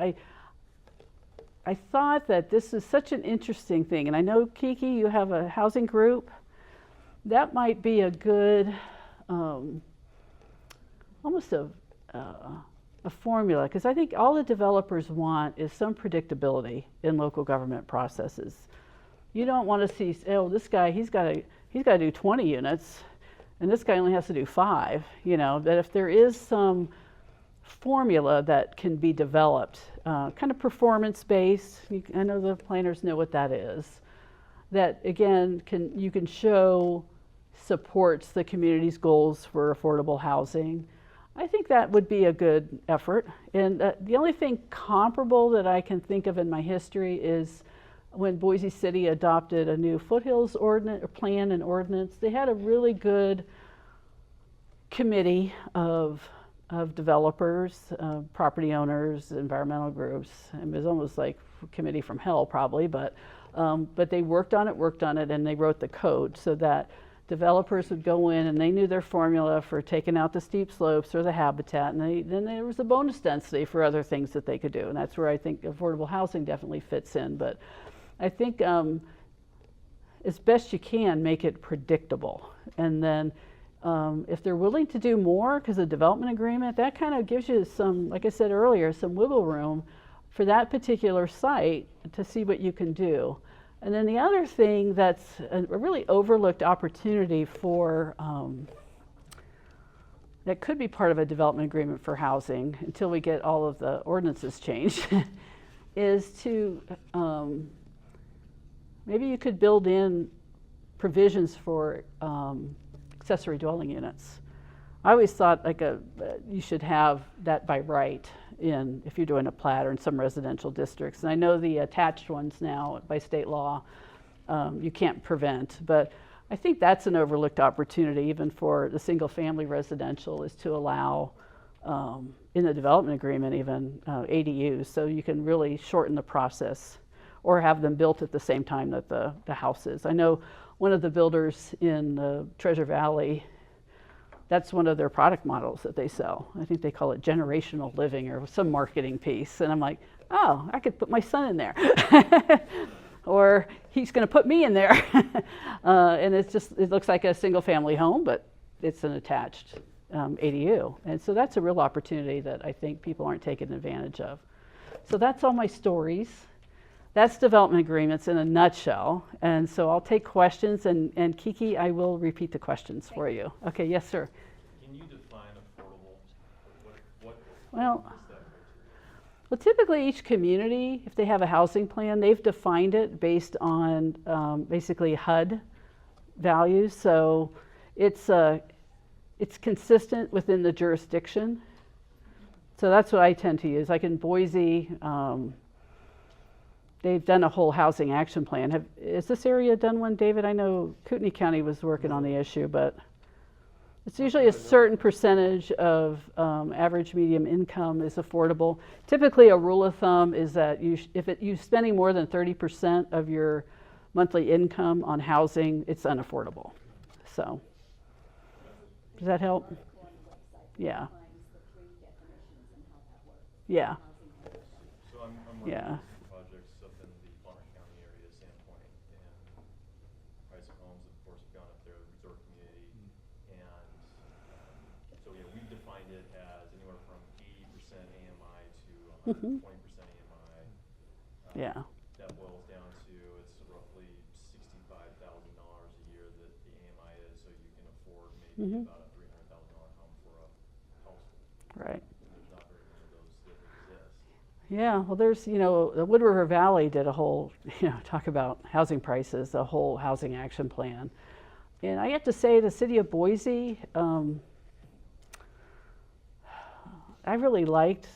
I thought that this is such an interesting thing, and I know, Kiki, you have a housing group. That might be a good, almost a formula, because I think all the developers want is some predictability in local government processes. You don't want to see, oh, this guy, he's got to do 20 units, and this guy only has to do 5. You know, that if there is some formula that can be developed, kind of performance-based. I know the planners know what that is. That again, you can show supports the community's goals for affordable housing. I think that would be a good effort. And the only thing comparable that I can think of in my history is when Boise City adopted a new foothills plan and ordinance. They had a really good committee of developers, property owners, environmental groups. It was almost like a committee from hell, probably, but they worked on it, and they wrote the code so that developers would go in and they knew their formula for taking out the steep slopes or the habitat, and then there was a bonus density for other things that they could do, and that's where I think affordable housing definitely fits in. But I think as best you can, make it predictable, and then if they're willing to do more, because a development agreement, that kind of gives you some, like I said earlier, some wiggle room for that particular site to see what you can do. And then the other thing that's a really overlooked opportunity for, that could be part of a development agreement for housing until we get all of the ordinances changed, is to, maybe you could build in provisions for accessory dwelling units. I always thought you should have that by right if you're doing a plat or in some residential districts. And I know the attached ones now by state law you can't prevent, but I think that's an overlooked opportunity even for the single family residential, is to allow in the development agreement even ADUs, so you can really shorten the process or have them built at the same time that the house is. I know one of the builders in Treasure Valley, that's one of their product models that they sell. I think they call it generational living or some marketing piece. And I'm like, oh, I could put my son in there. Or he's going to put me in there. And it looks like a single family home, but it's an attached ADU. And so that's a real opportunity that I think people aren't taking advantage of. So that's all my stories. That's development agreements in a nutshell. And so I'll take questions, and Kiki, I will repeat the questions for you. Okay, yes, sir. Can you define affordable? What is that? Well, typically each community, if they have a housing plan, they've defined it based on basically HUD values. So it's consistent within the jurisdiction. So that's what I tend to use. Like in Boise, they've done a whole housing action plan. Is this area done one, David? I know Kootenai County was working on the issue, but it's usually a certain percentage of average medium income is affordable. Typically, a rule of thumb is that if you're spending more than 30% of your monthly income on housing, it's unaffordable. So, does that help? Yeah. Yeah. So I'm working Yeah. on some projects up in the Kootenai County area, Sandpoint, and price of homes, of course, have gone up there, resort community, and so yeah, we've defined it as anywhere from 80% AMI to 120% AMI. Yeah. That boils down to it's roughly $65,000 a year that the AMI is, so you can afford maybe about a $300,000 home for a household. Right. There's not very many of those that exist. Yeah, well, there's, the Wood River Valley did a whole, talk about housing prices, a whole housing action plan. And I have to say, the city of Boise, I really liked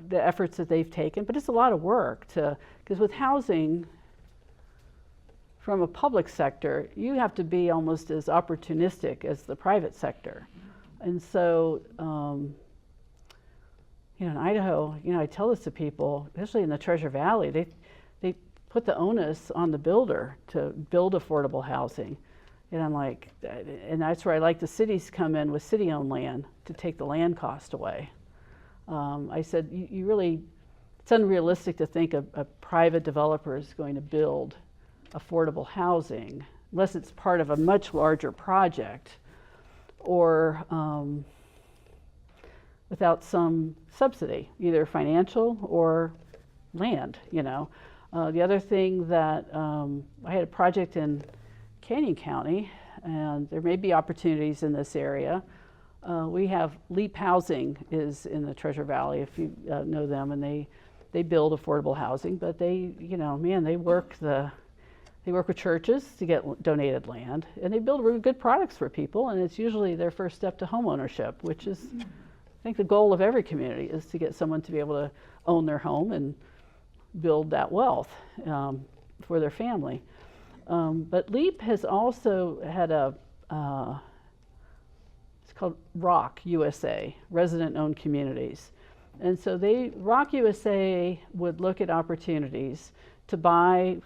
the efforts that they've taken, but it's a lot of work because with housing, from a public sector, you have to be almost as opportunistic as the private sector. And so, in Idaho, I tell this to people, especially in the Treasure Valley, they put the onus on the builder to build affordable housing. And I'm like, and that's where I like the cities come in with city-owned land to take the land cost away. I said, you really, it's unrealistic to think a private developer is going to build affordable housing unless it's part of a much larger project or without some subsidy, either financial or land, The other thing that I had a project in Kootenai County, and there may be opportunities in this area. We have Leap Housing is in the Treasure Valley, if you know them, and they build affordable housing, but they work with churches to get donated land, and they build really good products for people, and it's usually their first step to home ownership, which is, I think, the goal of every community is to get someone to be able to own their home and build that wealth for their family. But LEAP has also had it's called ROC USA, Resident-Owned Communities. And so ROC USA would look at opportunities to buy,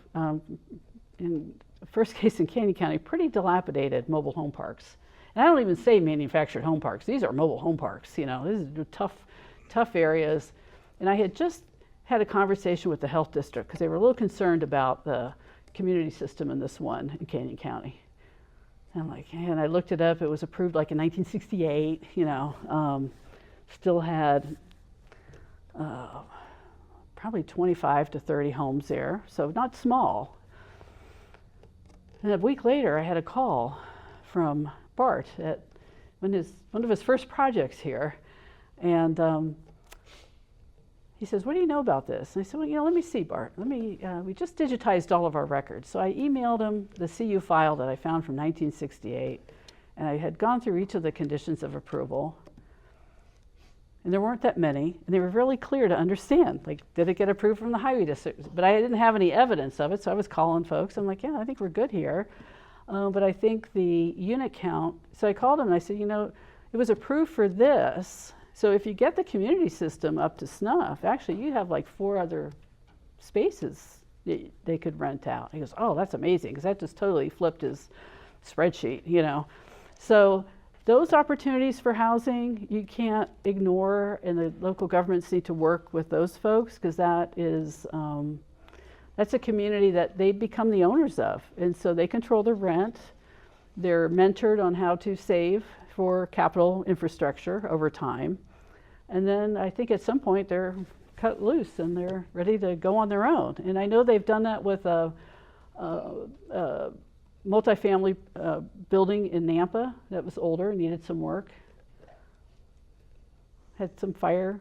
in first case in Kootenai County, pretty dilapidated mobile home parks. And I don't even say manufactured home parks. These are mobile home parks, These are tough areas. And I had just had a conversation with the health district because they were a little concerned about the community system in this one in Kootenai County. And I'm like, and I looked it up. It was approved like in 1968, still had probably 25 to 30 homes there, so not small. And a week later, I had a call from Bart at one of his first projects here, and he says, "What do you know about this?" And I said, "Well, let me see, Bart. We just digitized all of our records." So I emailed him the CU file that I found from 1968, and I had gone through each of the conditions of approval. And there weren't that many, and they were really clear to understand. Like, did it get approved from the highway district? But I didn't have any evidence of it, so I was calling folks. I'm like, yeah, I think we're good here. But I think the unit count, so I called them and I said, it was approved for this. So if you get the community system up to snuff, actually you have like 4 other spaces that they could rent out. He goes, oh, that's amazing, because that just totally flipped his spreadsheet, So those opportunities for housing, you can't ignore, and the local governments need to work with those folks, because that is, that's a community that they become the owners of. And so they control the rent. They're mentored on how to save for capital infrastructure over time. And then I think at some point they're cut loose and they're ready to go on their own. And I know they've done that with a multifamily building in Nampa that was older, needed some work, had some fire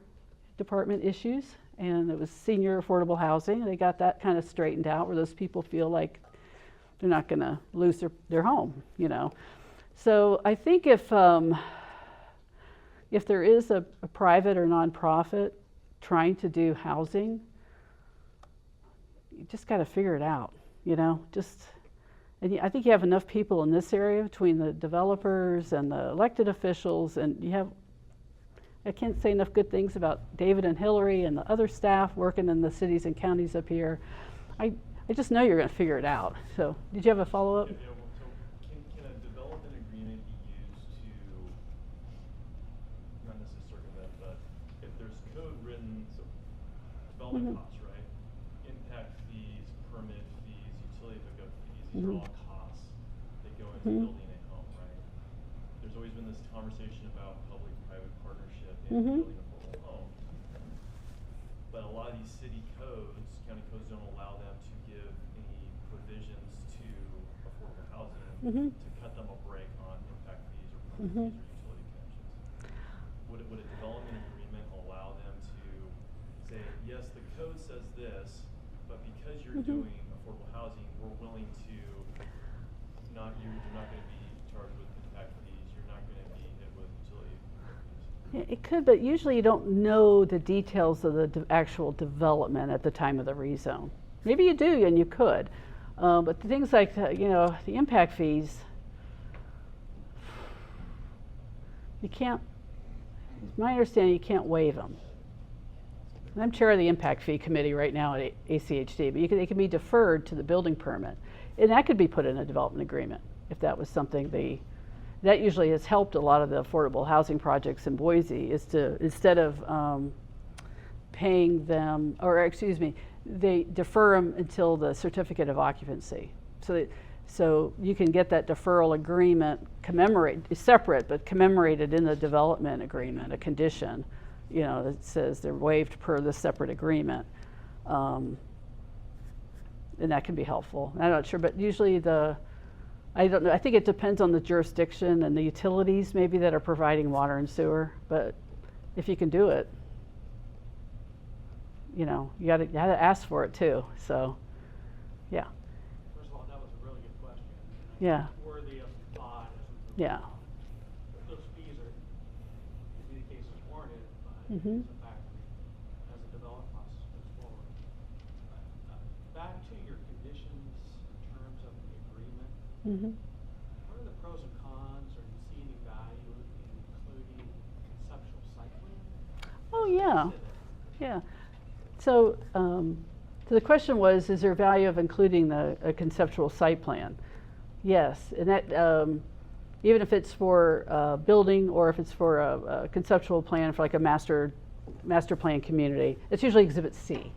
department issues, and it was senior affordable housing. They got that kind of straightened out where those people feel like they're not going to lose their home, you know. So I think if there is a private or nonprofit trying to do housing, you just got to figure it out, you know. And I think you have enough people in this area between the developers and the elected officials, and you have, I can't say enough good things about David and Hillary and the other staff working in the cities and counties up here. I just know you're going to figure it out. So, did you have a follow-up? Yeah, well, so can a development agreement be used to, not necessarily circumvent, but if there's code written, so development costs, right? Impact fees, permit fees, utility hookup fees, these are all costs that go into building a home, right? There's always been this conversation about public-private partnership in building a affordable home. But a lot of these city codes, county codes, don't allow them to give any provisions to affordable housing to cut them a break on impact fees or permit fees or utility connections. Would a development agreement allow them to say, yes, the code says this, but because you're doing affordable housing, we're willing to you're not going to be charged with impact fees, you're not going to be hit with utility fees? Yeah, it could, but usually you don't know the details of the actual development at the time of the rezone. Maybe you do, and you could. But the things like, the impact fees, you can't, it's my understanding, you can't waive them. And I'm chair of the impact fee committee right now at ACHD, but they can be deferred to the building permit. And that could be put in a development agreement if that was something that usually has helped a lot of the affordable housing projects in Boise, is to, instead of paying them, or excuse me, they defer them until the certificate of occupancy. So you can get that deferral agreement separate, but commemorated in the development agreement, a condition, that says they're waived per the separate agreement. And that can be helpful. I'm not sure, but usually I don't know, I think it depends on the jurisdiction and the utilities maybe that are providing water and sewer, but if you can do it, you gotta ask for it too, so, yeah. First of all, that was a really good question. Yeah. Worthy of thought. Yeah. Those fees are, in many cases, warranted, but it's a fact as a development process moves forward. Back to your conditions in terms of the agreement. What are the pros and cons, or do you see any value in including conceptual site plan? Oh, yeah. Yeah. So the question was, is there value of including a conceptual site plan? Yes, and that even if it's for building or if it's for a conceptual plan for like a master plan community, it's usually Exhibit C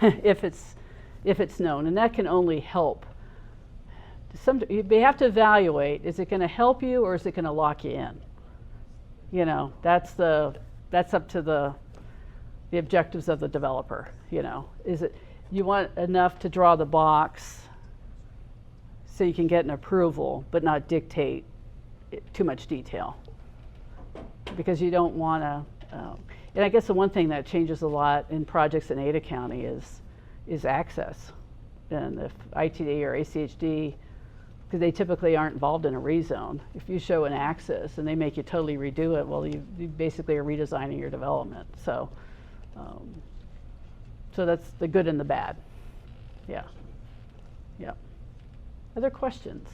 if it's known, and that can only help. You have to evaluate: is it going to help you or is it going to lock you in? That's up to the objectives of the developer. Is it you want enough to draw the box so you can get an approval, but not dictate too much detail, because you don't want to. And I guess the one thing that changes a lot in projects in Ada County is access, and if ITD or ACHD, because they typically aren't involved in a rezone, if you show an access and they make you totally redo it, well, you basically are redesigning your development. So that's the good and the bad. Yeah. Yeah. Other questions?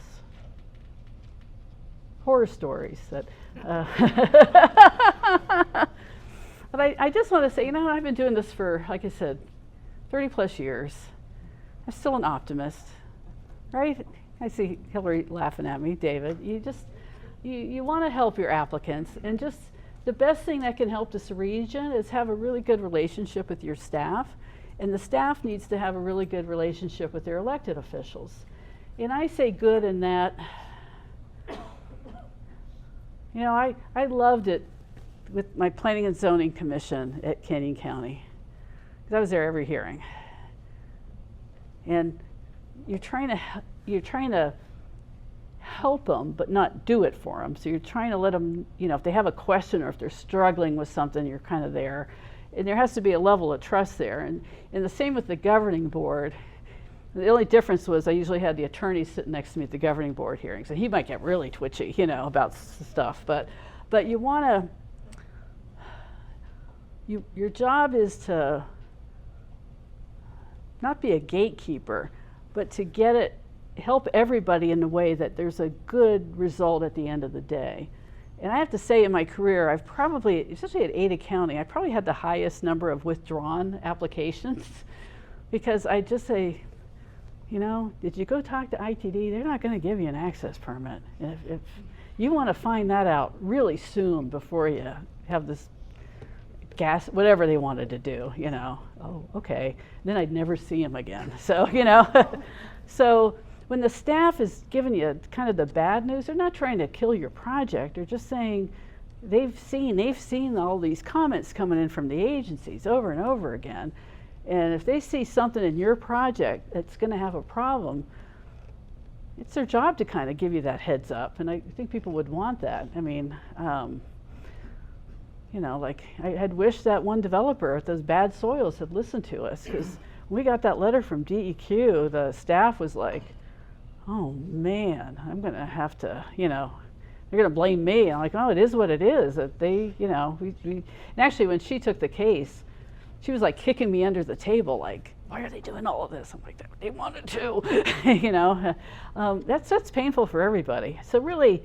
Horror stories that. But I just want to say, I've been doing this for, like I said, 30 plus years. I'm still an optimist, right? I see Hillary laughing at me, David. You want to help your applicants, and just the best thing that can help this region is have a really good relationship with your staff, and the staff needs to have a really good relationship with their elected officials. And I say good in that, I loved it with my planning and zoning commission at Kootenai County, because I was there every hearing. And you're trying to help them, but not do it for them. So you're trying to let them, if they have a question or if they're struggling with something, you're kind of there. and there has to be a level of trust there. And the same with the governing board. The only difference was I usually had the attorney sitting next to me at the governing board hearings, and he might get really twitchy, you know, about stuff. But you want to, your job is to not be a gatekeeper, but to help everybody in the way that there's a good result at the end of the day. And I have to say, in my career, I've probably, especially at Ada County, I probably had the highest number of withdrawn applications because I just say, you know, did you go talk to ITD? They're not going to give you an access permit. If you want to find that out really soon before you have this gas, whatever they wanted to do, you know, oh, okay. Then I'd never see them again. So, you know, so when the staff is giving you kind of the bad news, they're not trying to kill your project. They're just saying they've seen all these comments coming in from the agencies over and over again. And if they see something in your project that's going to have a problem, it's their job to kind of give you that heads up. And I think people would want that. I mean, you know, like I had wished that one developer at those bad soils had listened to us, because when we got that letter from DEQ, the staff was like, oh man, I'm going to have to, you know, they're going to blame me. I'm like, oh, it is what it is. That they, you know, and actually when she took the case, she was like kicking me under the table, like, why are they doing all of this? I'm like, they wanted to, you know. That's painful for everybody. So really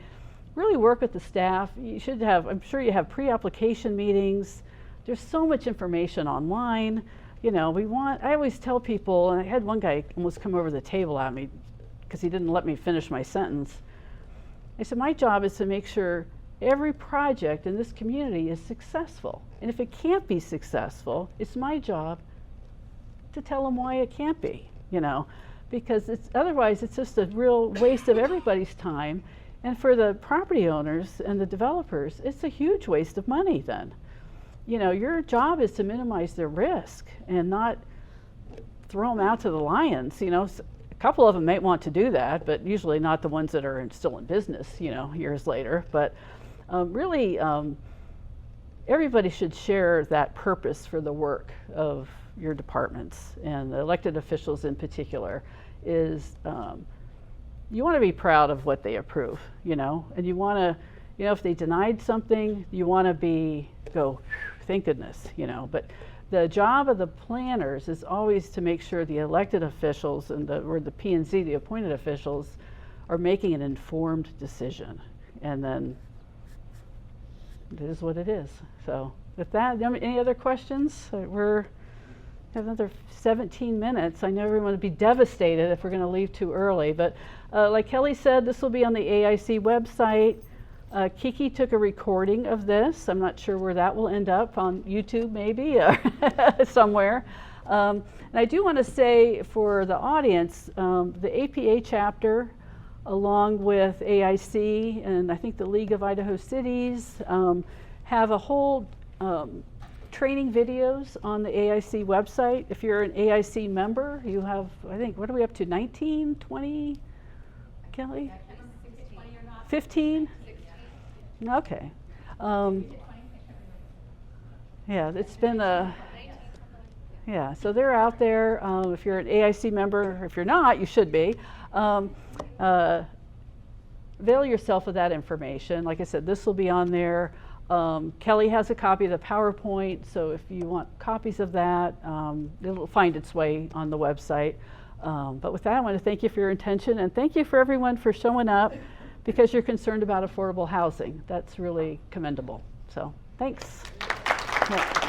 work with the staff. You should have, I'm sure you have pre-application meetings. There's so much information online. You know, I always tell people, and I had one guy almost come over the table at me because he didn't let me finish my sentence. I said, my job is to make sure every project in this community is successful. And if it can't be successful, it's my job to tell them why it can't be, you know, because otherwise it's just a real waste of everybody's time. And for the property owners and the developers, it's a huge waste of money then. You know, your job is to minimize their risk and not throw them out to the lions. You know, a couple of them may want to do that, but usually not the ones that are still in business, you know, years later. But really, everybody should share that purpose for the work of your departments, and the elected officials in particular, is you want to be proud of what they approve, you know, and you want to, you know, if they denied something, you want to go, thank goodness, you know. But the job of the planners is always to make sure the elected officials or the P&Z, the appointed officials, are making an informed decision. And then it is what it is. So with that, any other questions? We have another 17 minutes. I know everyone would be devastated if we're going to leave too early, but like Kelly said, this will be on the AIC website. Kiki took a recording of this. I'm not sure where that will end up, on YouTube maybe, or somewhere. And I do want to say for the audience, the APA chapter, along with AIC and I think the League of Idaho Cities, have a whole training videos on the AIC website. If you're an AIC member, you have, I think, what are we up to, 19, 20, Kelly? 15? Okay. Yeah, it's been yeah, so they're out there. If you're an AIC member, if you're not, you should be. Avail yourself of that information. Like I said, this will be on there. Kelly has a copy of the PowerPoint, so if you want copies of that, it'll find its way on the website. But with that, I want to thank you for your attention, and thank you for everyone for showing up because you're concerned about affordable housing. That's really commendable. So thanks. Yeah.